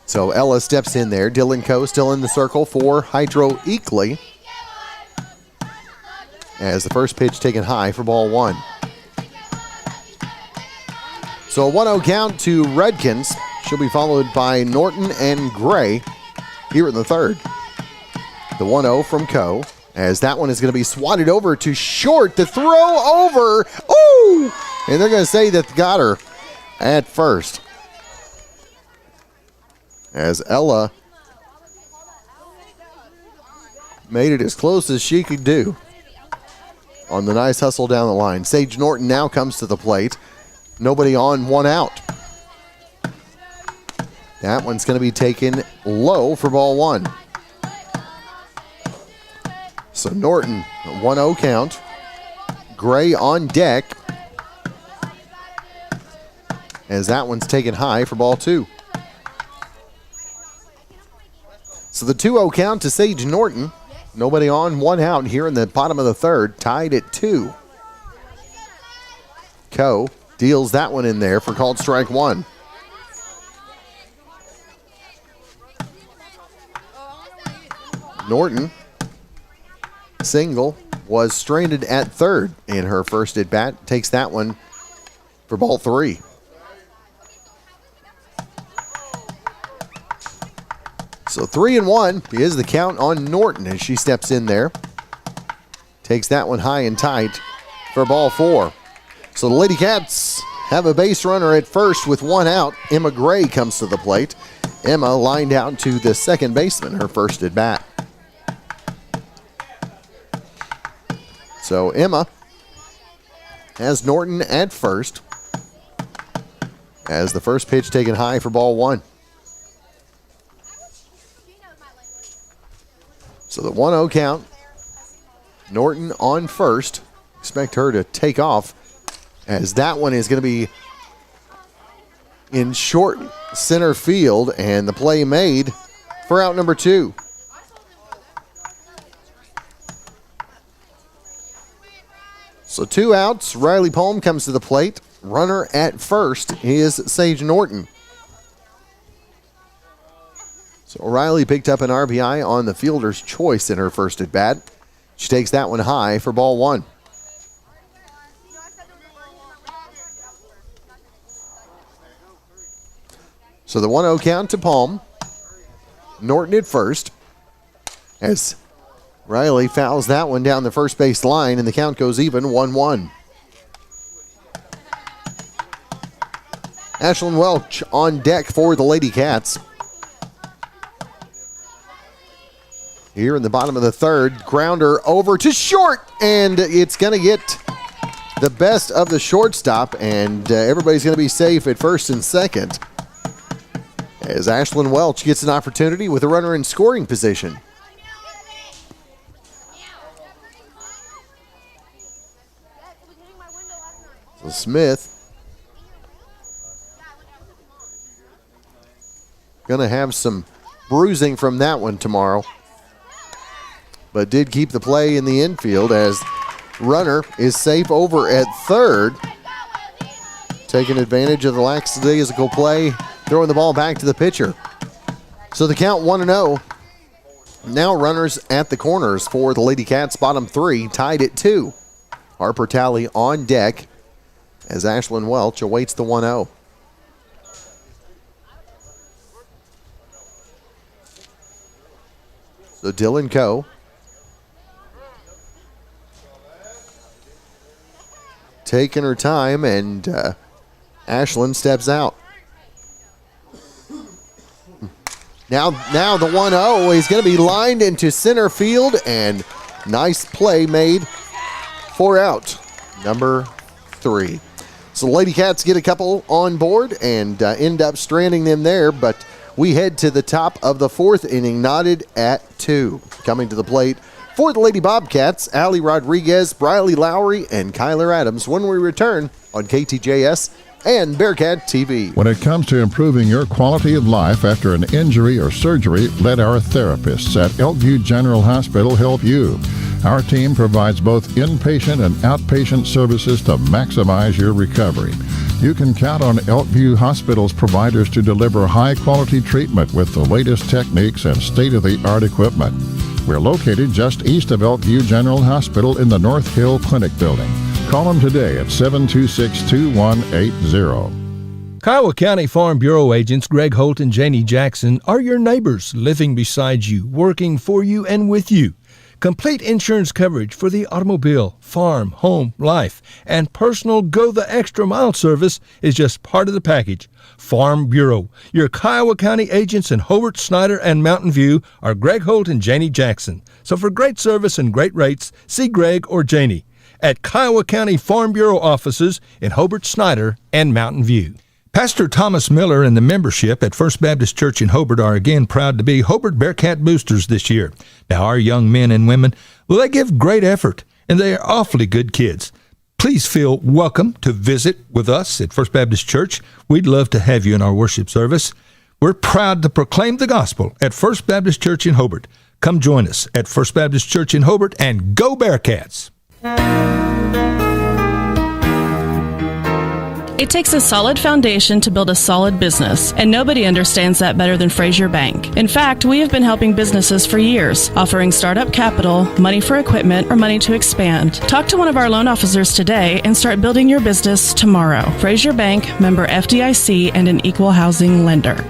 S9: So Ella steps in there. Dylan Coe still in the circle for Hydro-Eakly. As the first pitch taken high for ball 1. So a 1-0 count to Redkins. She'll be followed by Norton and Gray here in the third. The 1-0 from Coe, as that one is going to be swatted over to short. The throw over. Ooh! And they're going to say that got her at first. As Ella made it as close as she could do on the nice hustle down the line. Sage Norton now comes to the plate. Nobody on, 1 out. That one's going to be taken low for ball 1. So Norton, a 1-0 count. Gray on deck. As that one's taken high for ball 2. So the 2-0 count to Sage Norton. Nobody on, 1 out here in the bottom of the third. Tied at 2. Coe deals that one in there for called strike 1. Norton, single, was stranded at third in her first at bat. Takes that one for ball 3. So 3-1 is the count on Norton as she steps in there. Takes that one high and tight for ball 4. So the Lady Cats have a base runner at first with 1 out. Emma Gray comes to the plate. Emma lined out to the second baseman, her first at bat. So Emma has Norton at first. As the first pitch taken high for ball one. So the 1-0 count. Norton on first. Expect her to take off, as that one is going to be in short center field, and the play made for out number 2. So 2 outs. Riley Palm comes to the plate. Runner at first is Sage Norton. So Riley picked up an RBI on the fielder's choice in her first at bat. She takes that one high for ball one. So the 1-0 count to Palm. Norton at first, as Riley fouls that one down the first base line, and the count goes even, 1-1. Ashlyn Welch on deck for the Lady Cats. Here in the bottom of the third, grounder over to short, and it's going to get the best of the shortstop, and everybody's going to be safe at first and second, as Ashlyn Welch gets an opportunity with a runner in scoring position. So Smith going to have some bruising from that one tomorrow, but did keep the play in the infield, as runner is safe over at third, taking advantage of the lackadaisical play, throwing the ball back to the pitcher. So the count 1-0. Now runners at the corners for the Lady Cats, bottom 3, tied at 2. Harper Talley on deck as Ashlyn Welch awaits the 1-0. So Dylan Coe taking her time, and Ashlyn steps out. Now the 1-0 is going to be lined into center field, and nice play made for out number 3. So the Lady Cats get a couple on board and end up stranding them there, but we head to the top of the 4th inning, knotted at 2. Coming to the plate for the Lady Bobcats, Allie Rodriguez, Briley Lowry, and Kyler Adams when we return on KTJS and Bearcat TV.
S13: When it comes to improving your quality of life after an injury or surgery, let our therapists at Elkview General Hospital help you. Our team provides both inpatient and outpatient services to maximize your recovery. You can count on Elkview Hospital's providers to deliver high-quality treatment with the latest techniques and state-of-the-art equipment. We're located just east of Elkview General Hospital in the North Hill Clinic building. Call them today at 726-2180.
S1: Kiowa County Farm Bureau agents Greg Holt and Janie Jackson are your neighbors, living beside you, working for you and with you. Complete insurance coverage for the automobile, farm, home, life, and personal go-the-extra-mile service is just part of the package. Farm Bureau. Your Kiowa County agents in Hobart, Snyder, and Mountain View are Greg Holt and Janie Jackson. So for great service and great rates, see Greg or Janie at Kiowa County Farm Bureau offices in Hobart, Snyder, and Mountain View. Pastor Thomas Miller and the membership at First Baptist Church in Hobart are again proud to be Hobart Bearcat boosters this year. Now, our young men and women, well, they give great effort, and they are awfully good kids. Please feel welcome to visit with us at First Baptist Church. We'd love to have you in our worship service. We're proud to proclaim the gospel at First Baptist Church in Hobart. Come join us at First Baptist Church in Hobart, and go Bearcats!
S2: It takes a solid foundation to build a solid business, and nobody understands that better than Frazier Bank. In fact, we have been helping businesses for years, offering startup capital, money for equipment, or money to expand. Talk to one of our loan officers today and start building your business tomorrow. Frazier Bank, member FDIC, and an equal housing lender.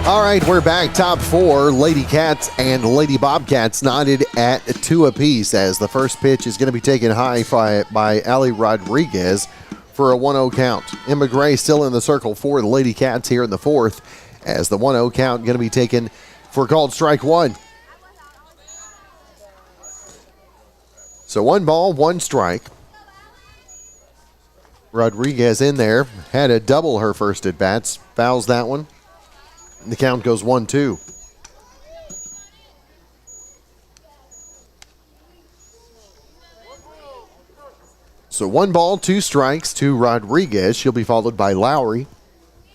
S9: All right, we're back. Top 4, Lady Cats and Lady Bobcats knotted at 2 apiece, as the first pitch is going to be taken high by Allie Rodriguez for a 1-0 count. Emma Gray still in the circle for the Lady Cats here in the fourth, as the 1-0 count going to be taken for called strike one. So 1 ball, 1 strike. Rodriguez in there, had to double her first at bats, fouls that one. The count goes 1-2. So 1 ball, 2 strikes to Rodriguez. She'll be followed by Lowry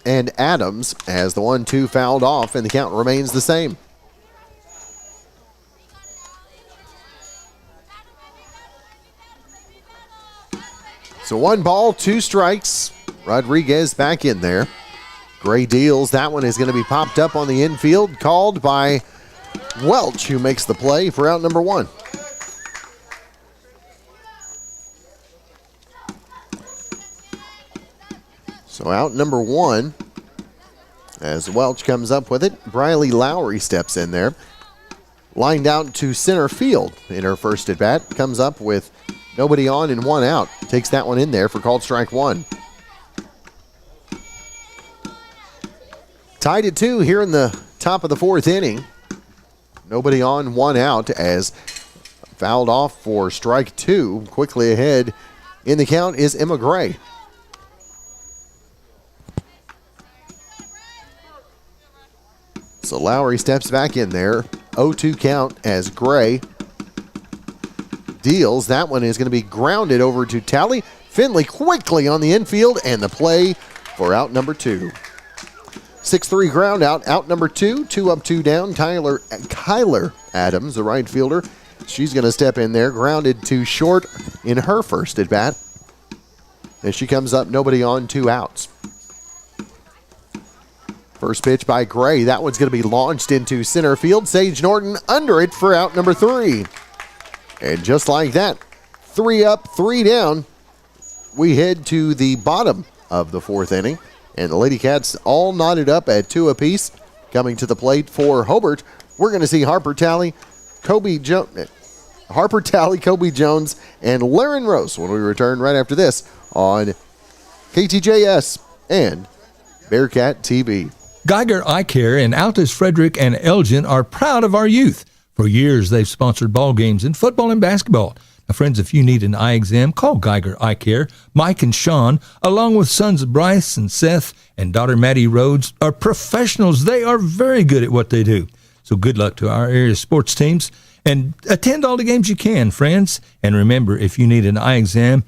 S9: and Adams as the 1-2 fouled off, and the count remains the same. So 1 ball, 2 strikes. Rodriguez back in there. Gray deals. That one is going to be popped up on the infield, called by Welch, who makes the play for out number 1. So out number 1, as Welch comes up with it, Briley Lowry steps in there. Lined out to center field in her first at bat. Comes up with nobody on and 1 out. Takes that one in there for called strike 1. Tied at 2 here in the top of the 4th inning. Nobody on, 1 out, as fouled off for strike 2. Quickly ahead in the count is Emma Gray. So Lowry steps back in there. 0-2 count as Gray deals. That one is going to be grounded over to Tally. Finley quickly on the infield, and the play for out number 2. 6-3 ground out number 2. 2 up, 2 down. Kyler Adams, the right fielder. She's going to step in there, grounded to short in her first at bat. And she comes up, nobody on, 2 outs. First pitch by Gray. That one's going to be launched into center field. Sage Norton under it for out number 3. And just like that, 3 up, 3 down. We head to the bottom of the 4th inning. And the Lady Cats all knotted up at 2 apiece. Coming to the plate for Hobart, we're going to see Harper Tally, Kobe Jones, and Laren Rose when we return right after this on KTJS and Bearcat TV.
S1: Geiger Eye Care in Altus, Frederick, and Elgin are proud of our youth. For years, they've sponsored ball games in football and basketball. Now, friends, if you need an eye exam, call Geiger Eye Care. Mike and Sean, along with sons Bryce and Seth and daughter Maddie Rhodes, are professionals. They are very good at what they do. So good luck to our area sports teams. And attend all the games you can, friends. And remember, if you need an eye exam,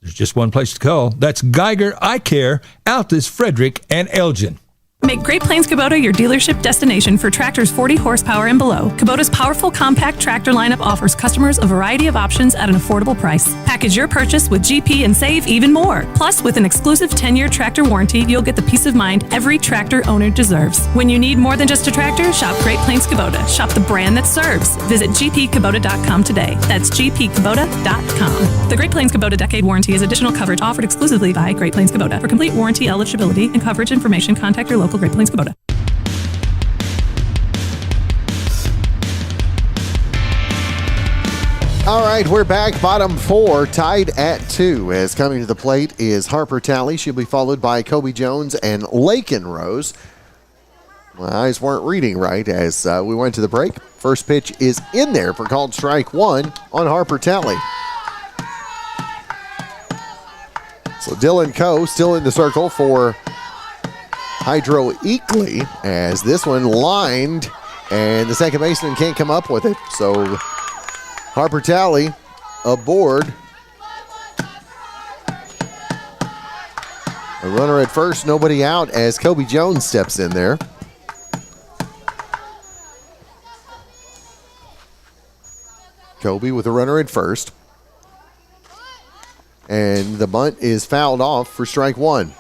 S1: there's just one place to call. That's Geiger Eye Care, Altus, Frederick, and Elgin.
S3: Make Great Plains Kubota your dealership destination for tractors 40 horsepower and below. Kubota's powerful compact tractor lineup offers customers a variety of options at an affordable price. Package your purchase with GP and save even more. Plus, with an exclusive 10-year tractor warranty, you'll get the peace of mind every tractor owner deserves. When you need more than just a tractor, shop Great Plains Kubota. Shop the brand that serves. Visit gpkubota.com today. That's gpkubota.com. The Great Plains Kubota Decade Warranty is additional coverage offered exclusively by Great Plains Kubota. For complete warranty eligibility and coverage information, contact your local Great Plains Kubota.
S9: All right, we're back. Bottom 4, tied at 2. As coming to the plate is Harper Tally. She'll be followed by Kobe Jones and Lakin Rose. My eyes weren't reading right as we went to the break. First pitch is in there for called strike 1 on Harper Tally. So Dylan Coe still in the circle for Hydro-Eakly as this one lined, and the second baseman can't come up with it. So Harper Tally aboard. A runner at first, nobody out as Kobe Jones steps in there. Kobe with a runner at first. And the bunt is fouled off for strike 1.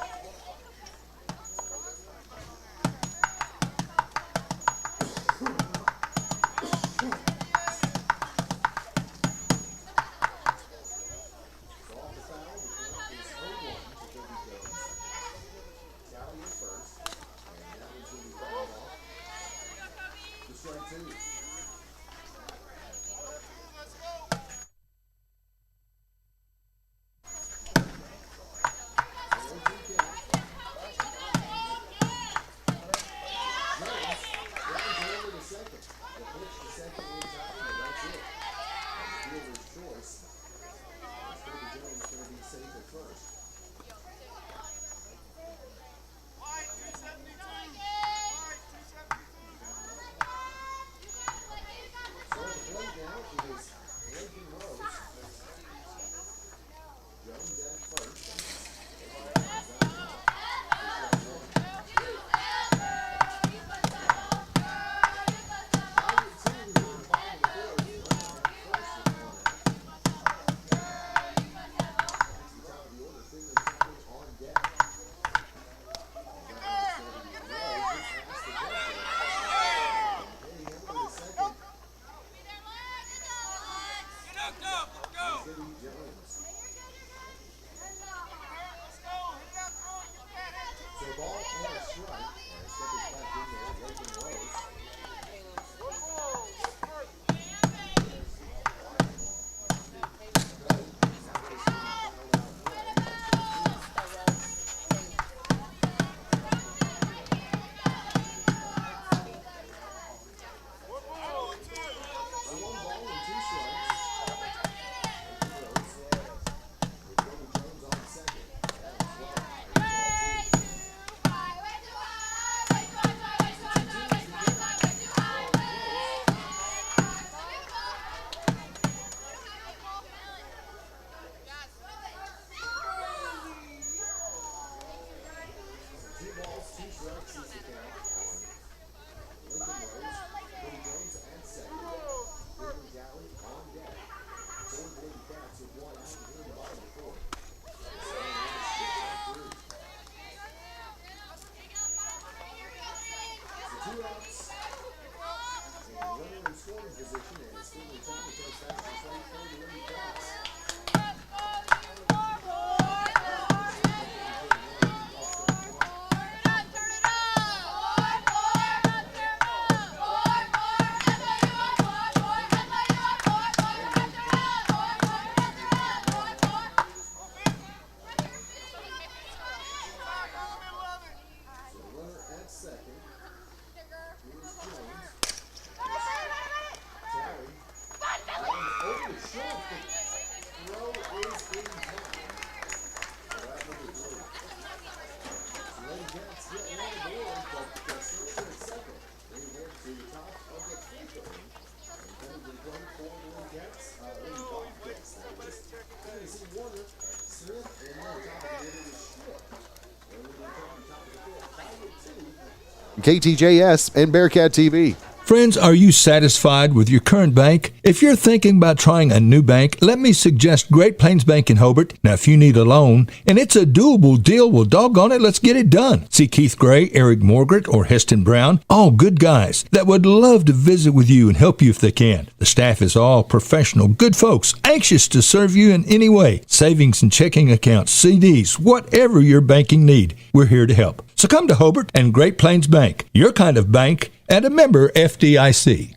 S9: KTJS and Bearcat TV.
S1: Friends, are you satisfied with your current bank? If you're thinking about trying a new bank, let me suggest Great Plains Bank in Hobart. Now, if you need a loan, and it's a doable deal, well, doggone it, let's get it done. See Keith Gray, Eric Morgret, or Heston Brown, all good guys that would love to visit with you and help you if they can. The staff is all professional, good folks, anxious to serve you in any way. Savings and checking accounts, CDs, whatever your banking need, we're here to help. So come to Hobart and Great Plains Bank, your kind of bank, and a member FDIC.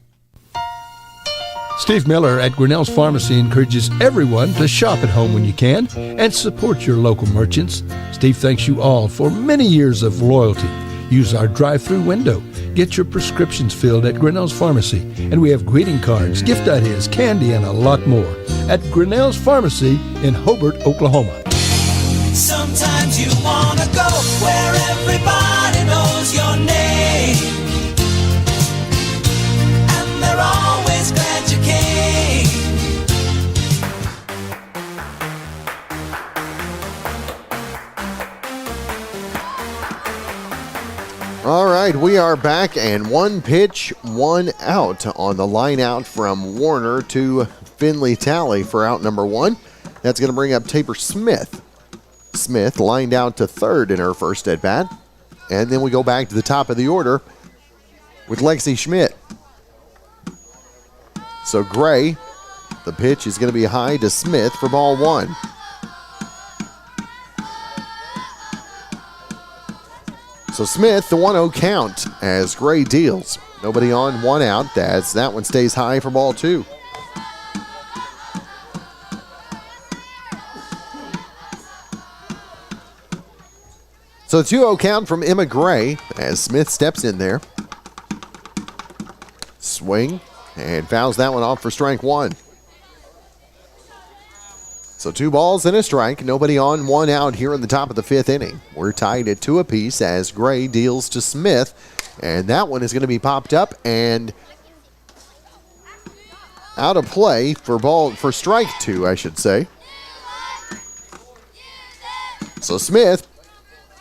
S1: Steve Miller at Grinnell's Pharmacy encourages everyone to shop at home when you can and support your local merchants. Steve thanks you all for many years of loyalty. Use our drive-through window. Get your prescriptions filled at Grinnell's Pharmacy. And we have greeting cards, gift ideas, candy, and a lot more at Grinnell's Pharmacy in Hobart, Oklahoma.
S4: Sometimes you wanna go where everybody knows your name, and they're always glad you came.
S9: All right, we are back, and one pitch, one out on the line out from Warner to Finley Talley for out number one. That's going to bring up Tabor Smith. Smith lined out to third in her first at bat. And then we go back to the top of the order with Lexi Schmidt. So Gray, the pitch is going to be high to Smith for ball one. So Smith, the 1-0 count as Gray deals. Nobody on, one out. As that one stays high for ball two. So 2-0 count from Emma Gray as Smith steps in there. Swing and fouls that one off for strike one. So 2 balls and a strike. Nobody on, one out here in the top of the fifth inning. We're tied at 2 apiece as Gray deals to Smith. And that one is going to be popped up and out of play for strike two, I should say. So Smith,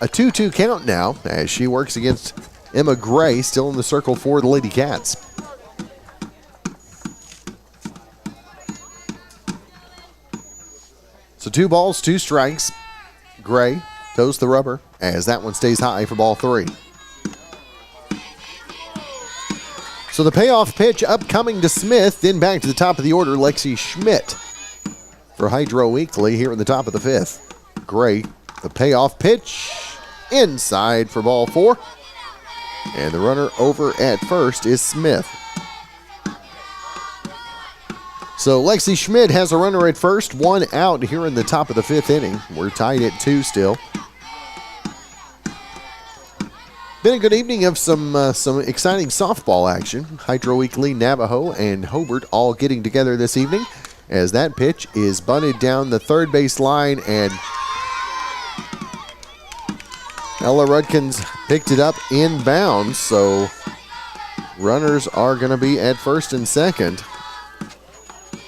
S9: a 2-2 count now as she works against Emma Gray, still in the circle for the Lady Cats. So 2 balls, 2 strikes. Gray toes the rubber as that one stays high for ball 3. So the payoff pitch upcoming to Smith, then back to the top of the order, Lexi Schmidt for Hydro-Eakly here in the top of the fifth. Gray, the payoff pitch inside for ball 4. And the runner over at first is Smith. So Lexi Schmidt has a runner at first, 1 out here in the top of the fifth inning. We're tied at 2 still. Been a good evening of some exciting softball action. Hydro-Eakly, Navajo, and Hobart all getting together this evening as that pitch is bunted down the third base line, and Ella Rudkins picked it up inbounds, so runners are going to be at first and second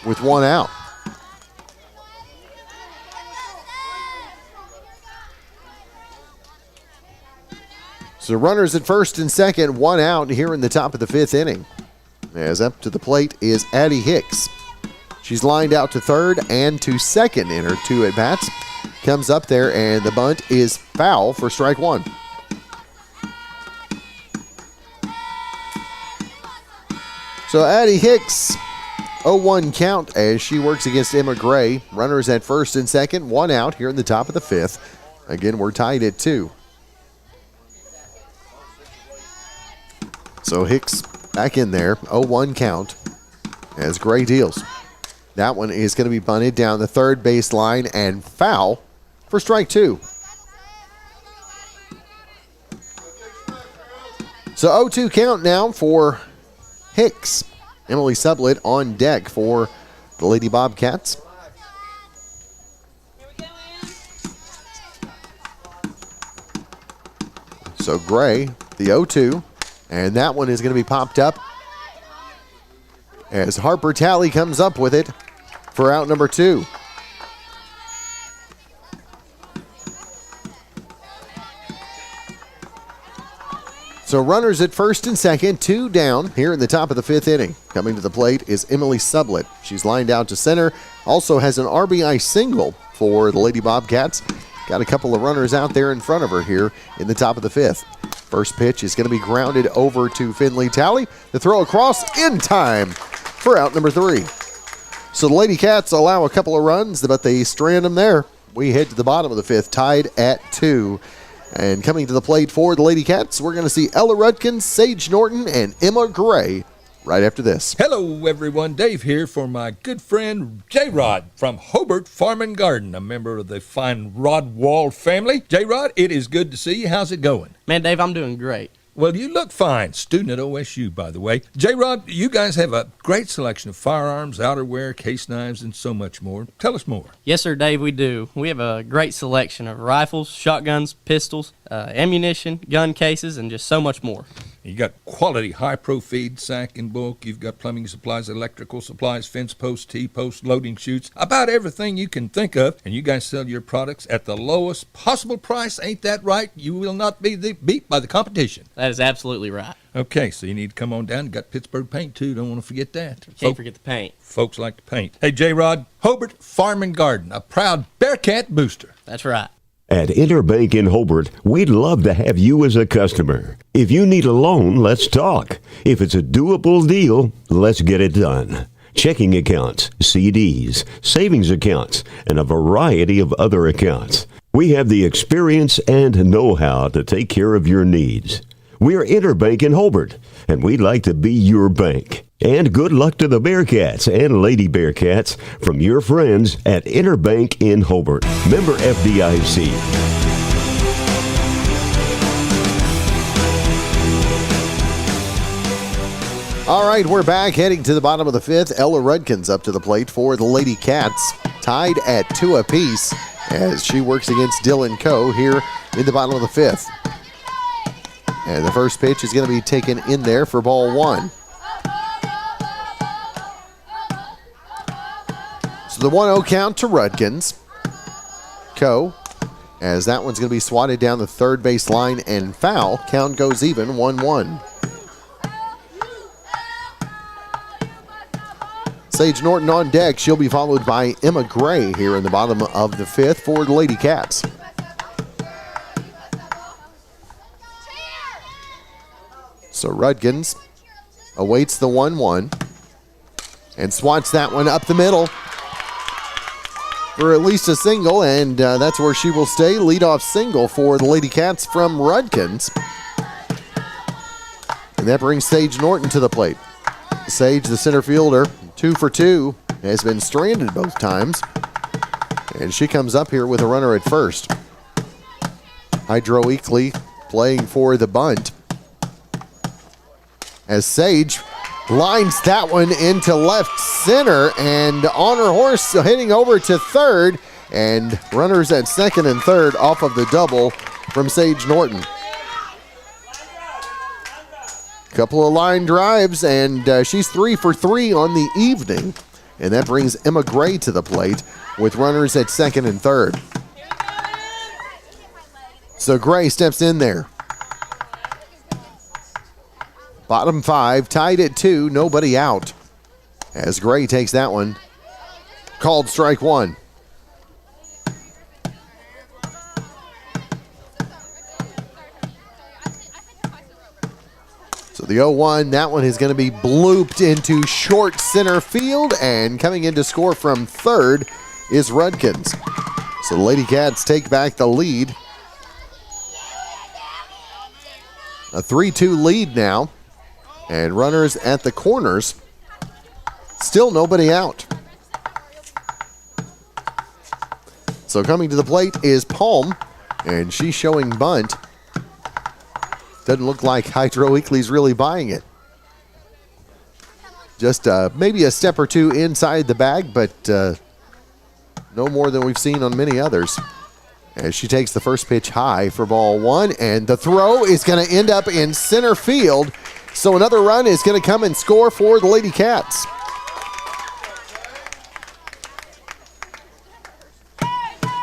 S9: with 1 out. So runners at first and second, 1 out here in the top of the fifth inning. As up to the plate is Addie Hicks. She's lined out to third and to second in her 2 at-bats. Comes up there, and the bunt is foul for strike 1. So Addie Hicks, 0-1 count as she works against Emma Gray. Runners at first and second, one out here in the top of the fifth. Again, we're tied at 2. So Hicks back in there, 0-1 count as Gray deals. That one is going to be bunted down the third base line and foul for strike 2. So 0-2 count now for Hicks. Emily Sublett on deck for the Lady Bobcats. So Gray, the 0-2, and that one is going to be popped up as Harper Talley comes up with it for out number 2. So runners at first and second, 2 down here in the top of the 5th inning. Coming to the plate is Emily Sublett. She's lined out to center, also has an RBI single for the Lady Bobcats. Got a couple of runners out there in front of her here in the top of the 5th. First pitch is going to be grounded over to Finley Talley. The throw across in time for out number 3. So the Lady Cats allow a couple of runs, but they strand them there. We head to the bottom of the 5th, tied at 2. And coming to the plate for the Lady Cats, we're going to see Ella Rudkin, Sage Norton, and Emma Gray right after this.
S1: Hello, everyone. Dave here for my good friend J-Rod from Hobart Farm and Garden, a member of the fine Rodwald family. J-Rod, it is good to see you. How's it going?
S5: Man, Dave, I'm doing great.
S1: Well, you look fine. Student at OSU, by the way. J-Rod, you guys have a great selection of firearms, outerwear, case knives, and so much more. Tell us more.
S5: Yes, sir, Dave, we do. We have a great selection of rifles, shotguns, pistols, ammunition, gun cases, and just so much more.
S1: You got quality high-pro feed, sack in bulk. You've got plumbing supplies, electrical supplies, fence posts, T-posts, loading chutes, about everything you can think of. And you guys sell your products at the lowest possible price. Ain't that right? You will not be beat by the competition.
S5: That is absolutely right.
S1: Okay, so you need to come on down. You got Pittsburgh paint, too. Don't want to forget that.
S5: Can't forget the paint.
S1: Folks like to paint. Hey, J-Rod, Hobart Farm and Garden, a proud Bearcat booster.
S5: That's right.
S6: At Interbank in Hobart, we'd love to have you as a customer. If you need a loan, let's talk. If it's a doable deal, let's get it done. Checking accounts, CDs, savings accounts, and a variety of other accounts. We have the experience and know-how to take care of your needs. We're Interbank in Hobart, and we'd like to be your bank. And good luck to the Bearcats and Lady Bearcats from your friends at Interbank in Hobart. Member FDIC.
S9: All right, we're back heading to the bottom of the 5th. Ella Rudkin's up to the plate for the Lady Cats, tied at 2 apiece as she works against Dylan Coe here in the bottom of the 5th. And the first pitch is going to be taken in there for ball 1. So the 1-0 count to Rudkins. Coe, as that one's going to be swatted down the third base line and foul. Count goes even, 1-1. Sage Norton on deck. She'll be followed by Emma Gray here in the bottom of the 5th for the Lady Cats. So Rudkins awaits the 1-1 and swats that one up the middle for at least a single, and that's where she will stay. Leadoff single for the Lady Cats from Rudkins. And that brings Sage Norton to the plate. Sage, the center fielder, 2 for 2, has been stranded both times. And she comes up here with a runner at first. Hydro-Eakly playing for the bunt. As Sage lines that one into left center, and on her horse heading over to third, and runners at second and third off of the double from Sage Norton. Couple of line drives, and she's 3 for 3 on the evening, and that brings Emma Gray to the plate with runners at second and third. So Gray steps in there. Bottom 5, tied at 2, nobody out. As Gray takes that one, called strike 1. So So the 0-1, that one is going to be blooped into short center field, and coming in to score from third is Rudkins. So the Lady Cats take back the lead. A 3-2 lead now, and runners at the corners. Still nobody out. So coming to the plate is Palm, and she's showing bunt. Doesn't look like Hydro-Eakly's really buying it. Just maybe a step or two inside the bag, but no more than we've seen on many others. As she takes the first pitch high for ball one, and the throw is going to end up in center field. So another run is going to come and score for the Lady Cats.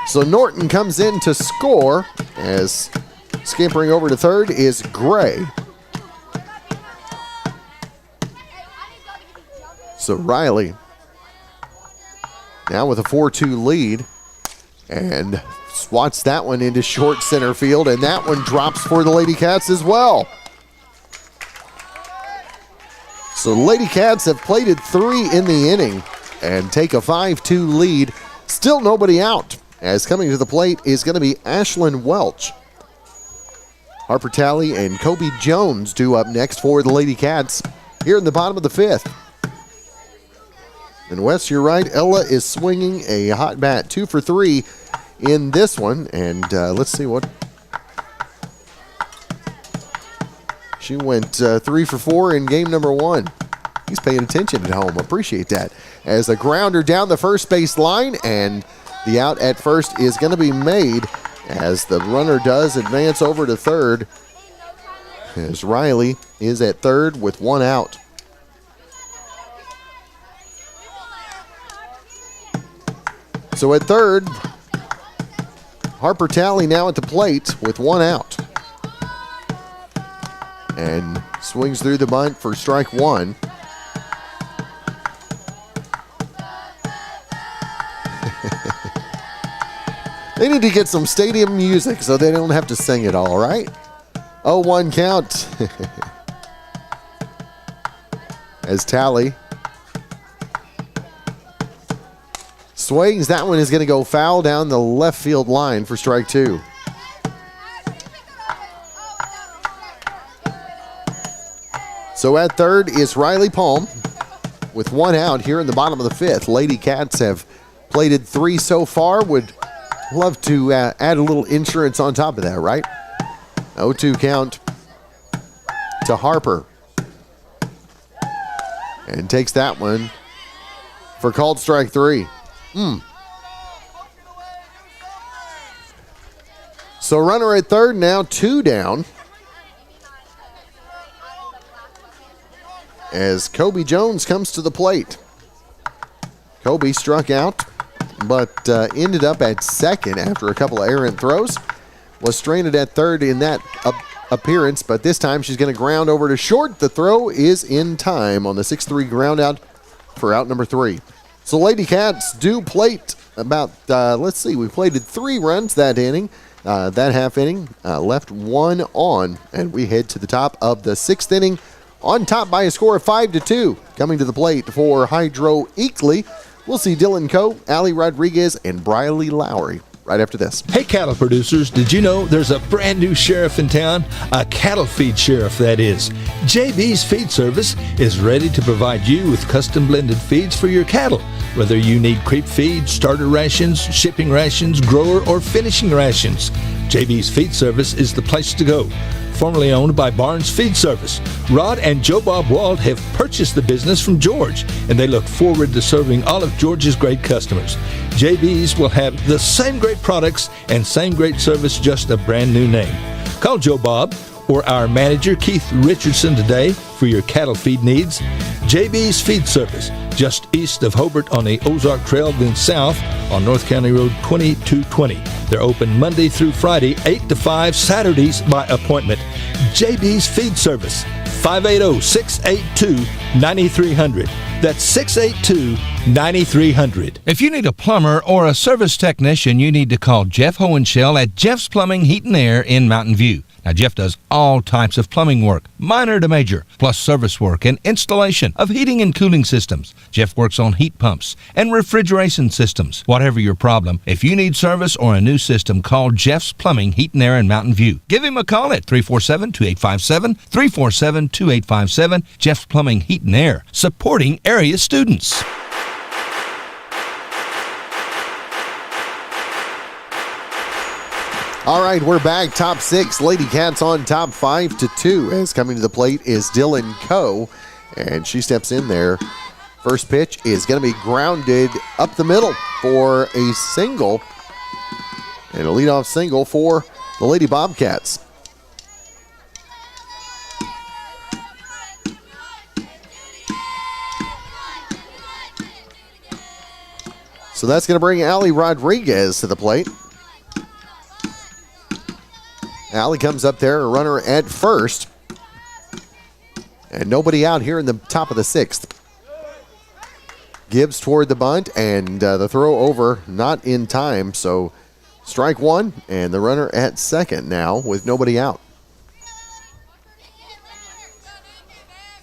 S9: So Norton comes in to score, as scampering over to third is Gray. So Riley now with a 4-2 lead, and swats that one into short center field, and that one drops for the Lady Cats as well. So the Lady Cats have plated 3 in the inning and take a 5-2 lead. Still nobody out, as coming to the plate is going to be Ashlyn Welch. Harper Talley and Kobe Jones due up next for the Lady Cats here in the bottom of the 5th. And Wes, you're right, Ella is swinging a hot bat, 2 for 3 in this one. And let's see what. She went 3 for 4 in game number 1. He's paying attention at home. Appreciate that. As a grounder down the first base line, and the out at first is going to be made as the runner does advance over to third, as Riley is at third with 1 out. So at third, Harper Talley now at the plate with 1 out. And swings through the bunt for strike 1. They need to get some stadium music so they don't have to sing it all, right? 0-1 count. As Talley swings, that one is going to go foul down the left field line for strike 2. So at third is Riley Palm with 1 out here in the bottom of the 5th. Lady Cats have plated 3 so far. Would love to add a little insurance on top of that, right? 0-2 count to Harper. And takes that one for called strike 3. So runner at third now, 2 down. As Kobe Jones comes to the plate. Kobe struck out, but ended up at second after a couple of errant throws. Was stranded at third in that appearance, but this time she's going to ground over to short. The throw is in time on the 6-3 ground out for out number 3. So Lady Cats do plate about, let's see, we plated 3 runs that inning, that half inning, left 1 on, and we head to the top of the 6th inning on top by a score of 5-2. Coming to the plate for Hydro-Eakly, we'll see Dylan Coe, Ali Rodriguez, and Briley Lowry right after this.
S1: Hey, cattle producers, did you know there's a brand new sheriff in town? A cattle feed sheriff, that is. JB's Feed Service is ready to provide you with custom blended feeds for your cattle. Whether you need creep feed, starter rations, shipping rations, grower, or finishing rations, JB's Feed Service is the place to go. Formerly owned by Barnes Feed Service, Rod and Joe Bob Wald have purchased the business from George, and they look forward to serving all of George's great customers. JB's will have the same great products and same great service, just a brand new name. Call Joe Bob or our manager Keith Richardson today for your cattle feed needs. JB's Feed Service, just east of Hobart on the Ozark Trail, then south on North County Road 2220. They're open Monday through Friday, 8 to 5, Saturdays by appointment. JB's Feed Service, 580-682-9300. That's 682-9300.
S14: If you need a plumber or a service technician, you need to call Jeff Hohenschel at Jeff's Plumbing, Heat and Air in Mountain View.
S1: Now, Jeff does all types of plumbing work, minor to major, plus service work and installation of heating and cooling systems. Jeff works on heat pumps and refrigeration systems. Whatever your problem, if you need service or a new system, call Jeff's Plumbing, Heat and Air in Mountain View. Give him a call at 347-2857, 347-2857. Jeff's Plumbing, Heat and Air, supporting area students.
S9: All right, we're back. Top 6. Lady Cats on top 5-2. As coming to the plate is Dylan Coe, and she steps in there. First pitch is going to be grounded up the middle for a single, and a leadoff single for the Lady Bobcats. So that's going to bring Allie Rodriguez to the plate. Allie comes up there, a runner at first. And nobody out here in the top of the 6th. Gibbs toward the bunt, and the throw over not in time. So strike one, and the runner at second now with nobody out.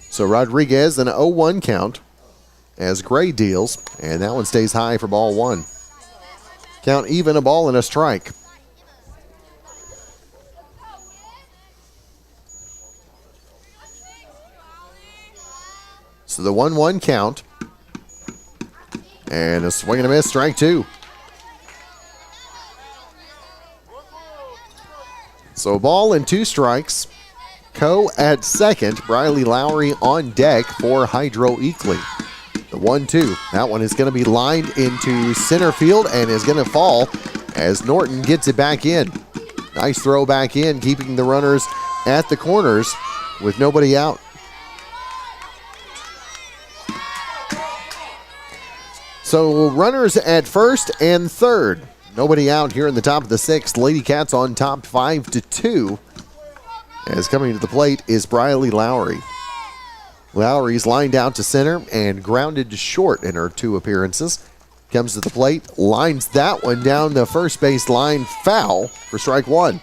S9: So Rodriguez, an 0-1 count as Gray deals, and that one stays high for ball one. Count even, a ball and a strike. So the 1-1 count. And a swing and a miss, strike two. So ball and 2 strikes. Coe at second. Briley Lowry on deck for Hydro-Eakly. The 1-2. That one is going to be lined into center field and is going to fall as Norton gets it back in. Nice throw back in, keeping the runners at the corners with nobody out. So runners at first and third. Nobody out here in the top of the 6th. Lady Cats on top 5-2. As coming to the plate is Briley Lowry. Lowry's lined out to center and grounded to short in her 2 appearances. Comes to the plate, lines that one down the first base line, foul for strike one.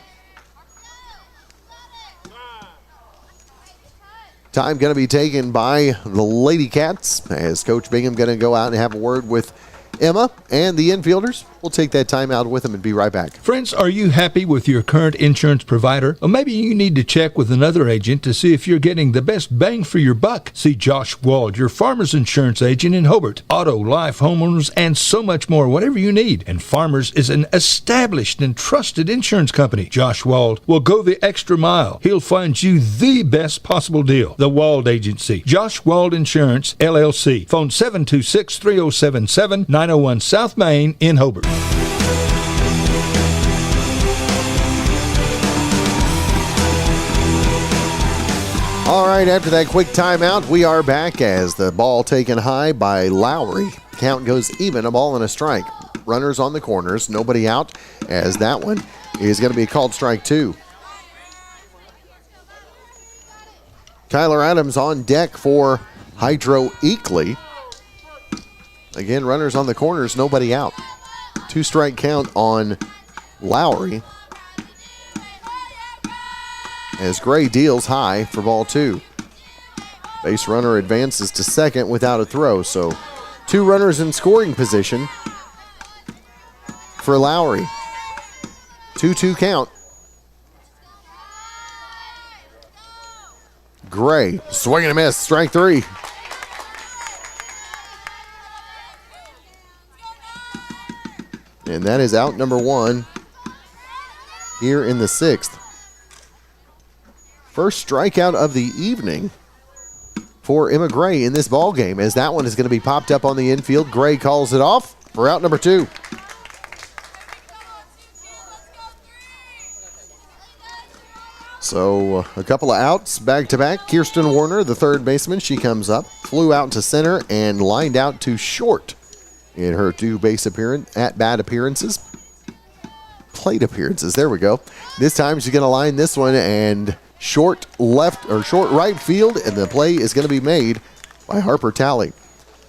S9: Time going to be taken by the Lady Cats as Coach Bingham going to go out and have a word with Emma and the infielders. We'll take that time out with them and be right back.
S1: Friends, are you happy with your current insurance provider? Or maybe you need to check with another agent to see if you're getting the best bang for your buck. See Josh Wald, your Farmers Insurance agent in Hobart. Auto, life, homeowners, and so much more, whatever you need. And Farmers is an established and trusted insurance company. Josh Wald will go the extra mile. He'll find you the best possible deal. The Wald Agency. Josh Wald Insurance, LLC. Phone 726-3077, 901 South Main in Hobart.
S9: All right, after that quick timeout, we are back as the ball taken high by Lowry. Count goes even, a ball and a strike. Runners on the corners, nobody out, as that one is going to be called strike two. Tyler Adams on deck for Hydro-Eakly. Again, runners on the corners, nobody out. 2-strike count on Lowry. As Gray deals high for ball two. Base runner advances to second without a throw. So 2 runners in scoring position for Lowry. 2-2 count. Gray, swing and a miss, strike three. And that is out number one here in the 6th. First strikeout of the evening for Emma Gray in this ball game, as that one is going to be popped up on the infield. Gray calls it off for out number 2. So a couple of outs back to back. Kirsten Warner, the third baseman, she comes up, flew out to center and lined out to short in her 2 base at-bat appearances. Plate appearances, there we go. This time she's going to line this one and short left or short right field, and the play is going to be made by Harper Talley.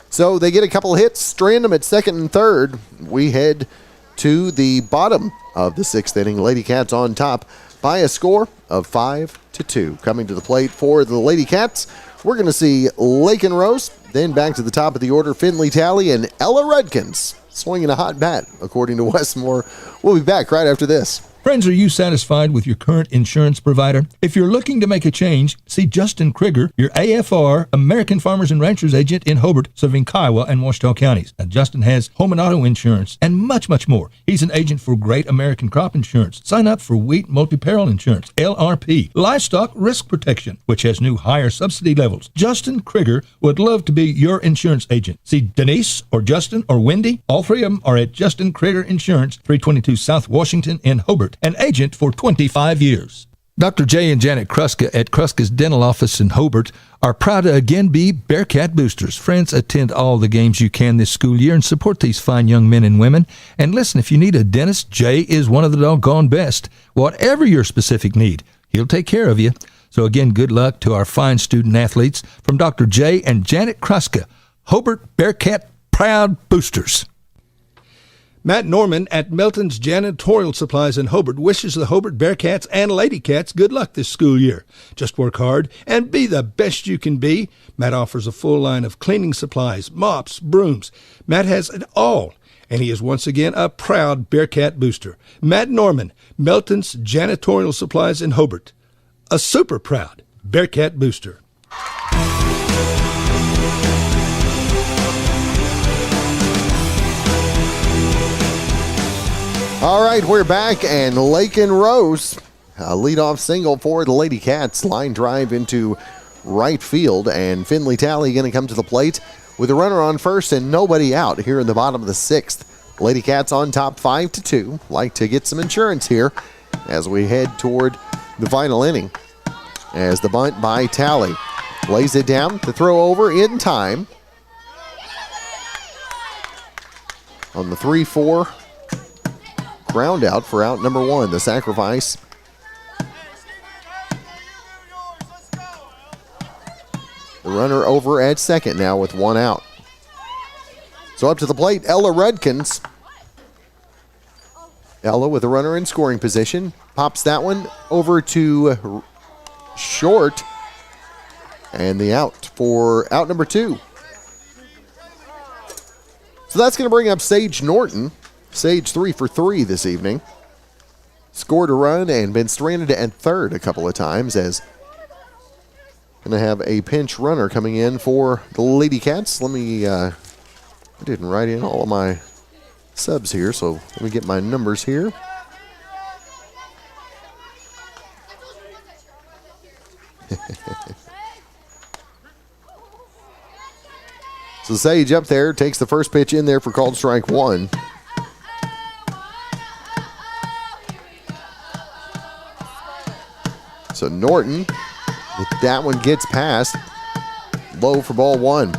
S9: So they get a couple hits, strand them at second and third. We head to the bottom of the 6th inning. Lady Cats on top by a score of 5-2. Coming to the plate for the Lady Cats, we're going to see Lakin Rose. Then back to the top of the order, Finley Talley and Ella Rudkins swinging a hot bat, according to Westmore. We'll be back right after this.
S1: Friends, are you satisfied with your current insurance provider? If you're looking to make a change, see Justin Krieger, your AFR, American Farmers and Ranchers agent in Hobart, serving Kiowa and Washita counties. Now, Justin has home and auto insurance and much, much more. He's an agent for Great American Crop Insurance. Sign up for Wheat Multi-Peril Insurance, LRP, Livestock Risk Protection, which has new higher subsidy levels. Justin Krieger would love to be your insurance agent. See Denise or Justin or Wendy. All three of them are at Justin Krieger Insurance, 322 South Washington in Hobart. An agent for 25 years. Dr. J and Janet Kruska at Kruska's Dental Office in Hobart are proud to again be Bearcat boosters. Friends, attend all the games you can this school year and support these fine young men and women. And listen, if you need a dentist, Jay is one of the doggone best. Whatever your specific need, he'll take care of you. So again, good luck to our fine student athletes from Dr. J and Janet Kruska, Hobart Bearcat proud boosters. Matt Norman at Melton's Janitorial Supplies in Hobart wishes the Hobart Bearcats and Lady Cats good luck this school year. Just work hard and be the best you can be. Matt offers a full line of cleaning supplies, mops, brooms. Matt has it all, and he is once again a proud Bearcat booster. Matt Norman, Melton's Janitorial Supplies in Hobart, a super proud Bearcat booster.
S9: All right, we're back, and Lakin Rose, a leadoff single for the Lady Cats. Line drive into right field, and Finley Talley going to come to the plate with a runner on first and nobody out here in the bottom of the sixth. Lady Cats on top 5-2. Like to get some insurance here as we head toward the final inning. As the bunt by Talley lays it down to throw over in time. On the 3-4. Ground out for out number one, the sacrifice. The runner over at second now with one out. So up to the plate, Ella Rudkins. Ella with a runner in scoring position. Pops that one over to short. And the out for out number two. So that's going to bring up Sage Norton. Sage 3 for 3 this evening. Scored a run and been stranded at third a couple of times, as going to have a pinch runner coming in for the Lady Cats. Let me, I didn't write in all of my subs here, so let me get my numbers here. So Sage up there takes the first pitch in there for called strike one. So Norton, if that one gets past, low for ball one.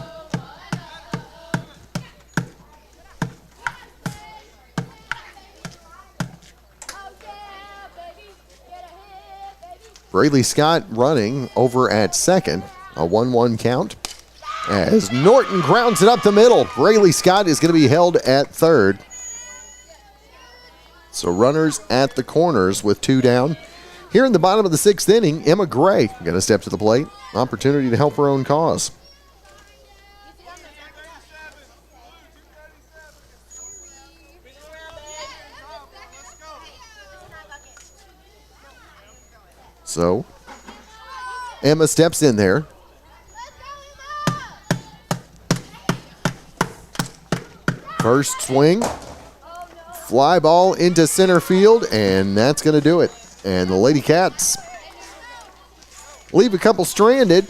S9: Braylee Scott running over at second, a 1-1 count. As Norton grounds it up the middle, Braylee Scott is going to be held at third. So runners at the corners with two down. Here in the bottom of the sixth inning, Emma Gray going to step to the plate. Opportunity to help her own cause. So, Emma steps in there. First swing. Fly ball into center field, and that's going to do it. And the Lady Cats leave a couple stranded,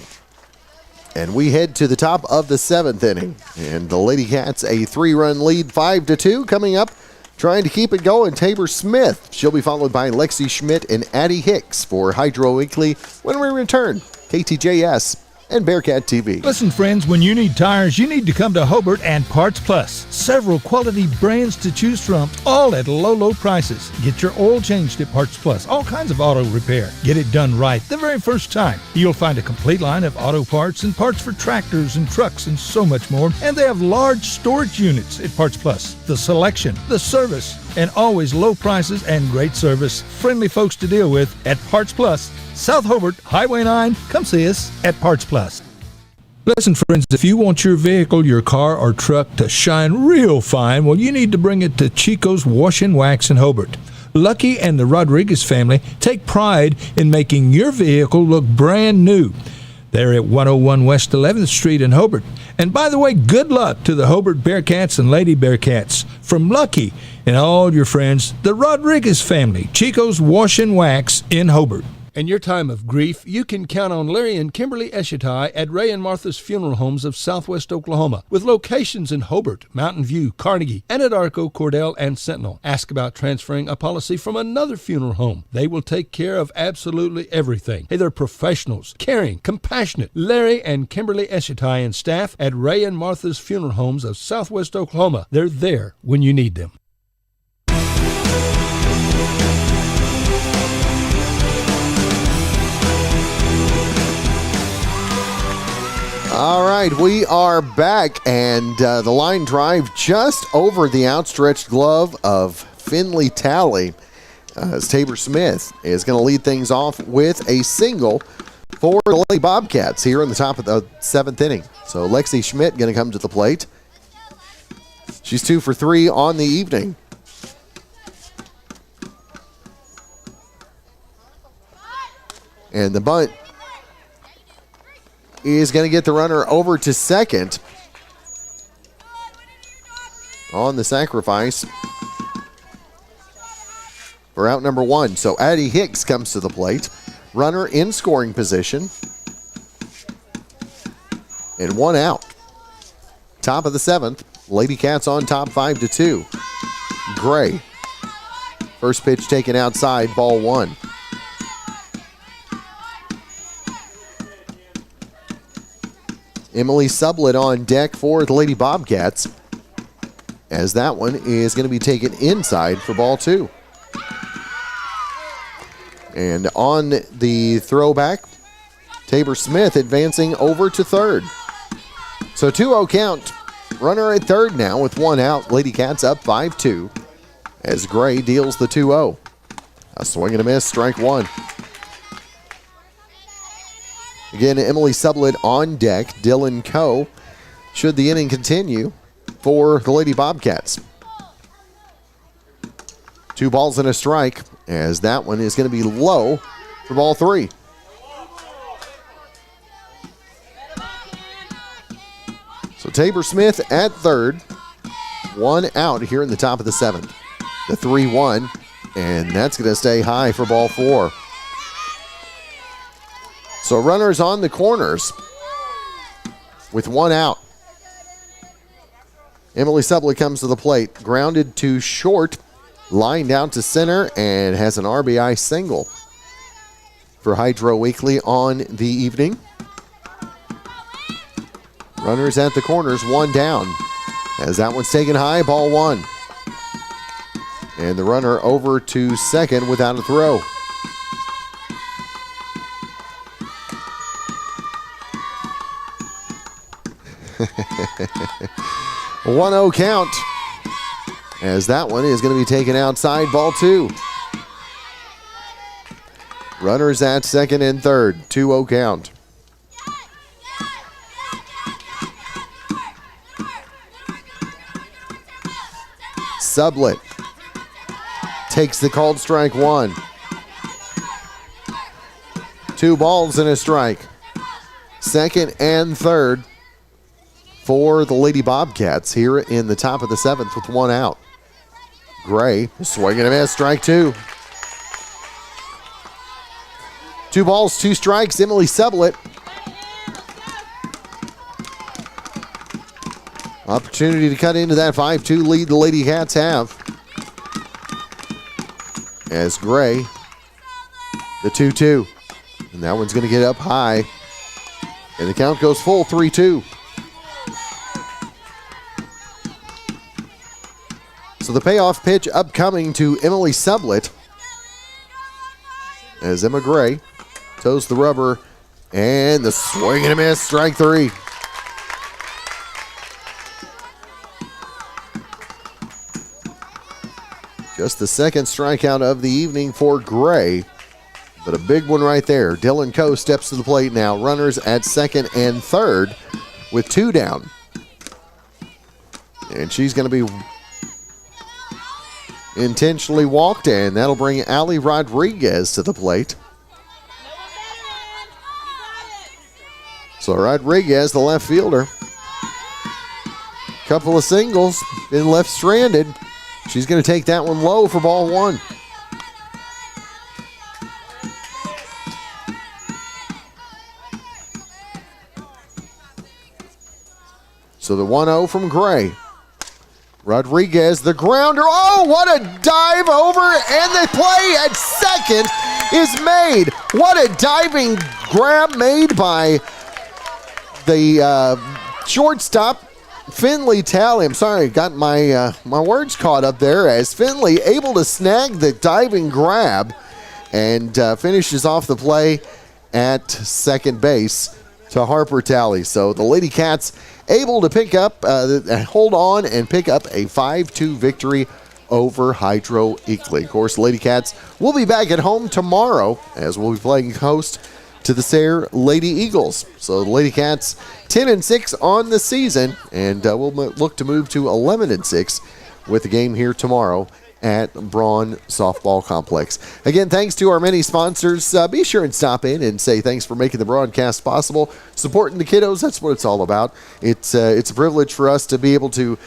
S9: and we head to the top of the seventh inning. And the Lady Cats a 3-run lead, 5-2. Coming up, trying to keep it going, Tabor Smith. She'll be followed by Lexi Schmidt and Addie Hicks for Hydro-Eakly when we return. KTJS and Bearcat TV.
S1: Listen, friends, when you need tires, you need to come to Hobart and Parts Plus. Several quality brands to choose from, all at low prices. Get your oil changed at Parts Plus. All kinds of auto repair. Get it done right the very first time. You'll find a complete line of auto parts and parts for tractors and trucks and so much more. And they have large storage units at Parts Plus. The selection, the service, and always low prices and great service. Friendly folks to deal with at Parts Plus. South Hobart, Highway 9. Come see us at Parts Plus. Listen, friends, if you want your vehicle, your car, or truck to shine real fine, well, you need to bring it to Chico's Wash and Wax in Hobart. Lucky and the Rodriguez family take pride in making your vehicle look brand new. They're at 101 West 11th Street in Hobart. And by the way, good luck to the Hobart Bearcats and Lady Bearcats. From Lucky and all your friends, the Rodriguez family, Chico's Wash and Wax in Hobart. In your time of grief, you can count on Larry and Kimberly Eshetai at Ray and Martha's Funeral Homes of Southwest Oklahoma, with locations in Hobart, Mountain View, Carnegie, Anadarko, Cordell, and Sentinel. Ask about transferring a policy from another funeral home. They will take care of absolutely everything. Hey, they're professionals, caring, compassionate. Larry and Kimberly Eshetai and staff at Ray and Martha's Funeral Homes of Southwest Oklahoma. They're there when you need them.
S9: All right, we are back, and the line drive just over the outstretched glove of Finley Talley. As Tabor Smith is going to lead things off with a single for the Lady Bobcats here in the top of the 7th inning. So Lexi Schmidt going to come to the plate. She's 2 for 3 on the evening. And the bunt is going to get the runner over to second on the sacrifice for out number 1. So Addie Hicks comes to the plate. Runner in scoring position. And 1 out. Top of the 7th. Lady Cats on top 5-2. Gray. First pitch taken outside, ball 1. Emily Sublett on deck for the Lady Bobcats, as that one is going to be taken inside for ball 2. And on the throwback, Tabor Smith advancing over to third. So 2-0 count. Runner at third now with 1 out. Lady Cats up 5-2 as Gray deals the 2-0. A swing and a miss, strike 1. Again, Emily Sublett on deck. Dylan Coe, should the inning continue, for the Lady Bobcats. 2 balls and a strike, as that one is going to be low for ball 3. So Tabor Smith at third. 1 out here in the top of the 7th. The 3-1, and that's going to stay high for ball 4. So runners on the corners with 1 out. Emily Sublett comes to the plate, grounded to short, lined out to center, and has an RBI single for Hydro-Eakly on the evening. Runners at the corners, 1 down, as that one's taken high, ball 1. And the runner over to second without a throw. 1-0 count, as that one is going to be taken outside, ball 2. Runners at second and third, 2-0 count. Sublett takes the called strike 1. 2 balls and a strike. Second and third for the Lady Bobcats here in the top of the 7th with 1 out. Gray, swing and a miss, strike 2. 2 balls, 2 strikes, Emily Sublett. Opportunity to cut into that 5-2 lead the Lady Cats have. As Gray, the 2-2. And that one's going to get up high And the count goes full, 3-2. So the payoff pitch upcoming to Emily Sublett as Emma Gray toes the rubber, and the swing and a miss, strike 3. Just the second strikeout of the evening for Gray, but a big one right there. Dylan Coe steps to the plate now. Runners at second and third with 2 down. And she's going to be intentionally walked, and that'll bring Allie Rodriguez to the plate. So Rodriguez, the left fielder, couple of singles, been left stranded. She's going to take that one low for ball 1. So the 1-0 from Gray. Rodriguez, the grounder. Oh, what a dive over, and the play at second is made. What a diving grab made by the shortstop, Finley Talley. I'm sorry, got my words caught up there, as Finley able to snag the diving grab and finishes off the play at second base to Harper Talley. So the Lady Cats able to pick up, hold on and pick up a 5-2 victory over Hydro-Eakly. Of course, Lady Cats will be back at home tomorrow as we'll be playing host to the Sayre Lady Eagles. So the Lady Cats 10-6 on the season, and we'll look to move to 11-6 with the game here tomorrow at Braun Softball Complex. Again, thanks to our many sponsors. Be sure and stop in and say thanks for making the broadcast possible. Supporting the kiddos, that's what it's all about. It's a privilege for us to be able to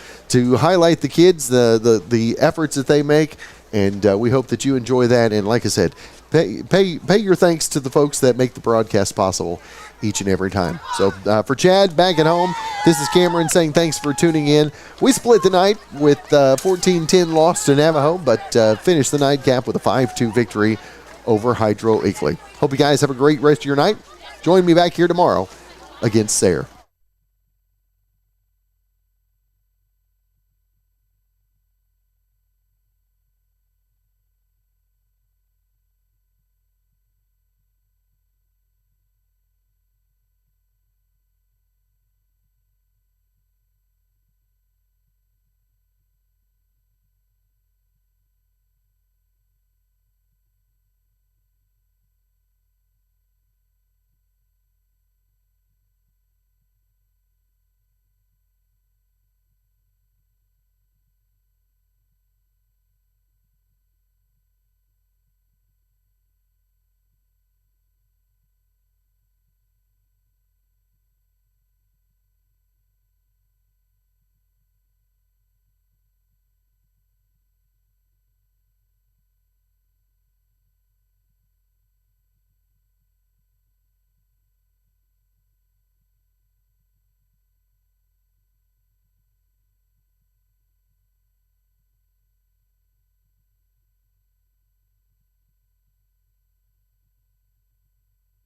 S9: highlight the kids, the efforts that they make, and we hope that you enjoy that. And like I said, pay your thanks to the folks that make the broadcast possible each and every time. So for Chad back at home, this is Cameron saying thanks for tuning in. We split the night with 14-10 loss to Navajo, but finished the nightcap with a 5-2 victory over Hydro-Eakly. Hope you guys have a great rest of your night. Join me back here tomorrow against Sayre.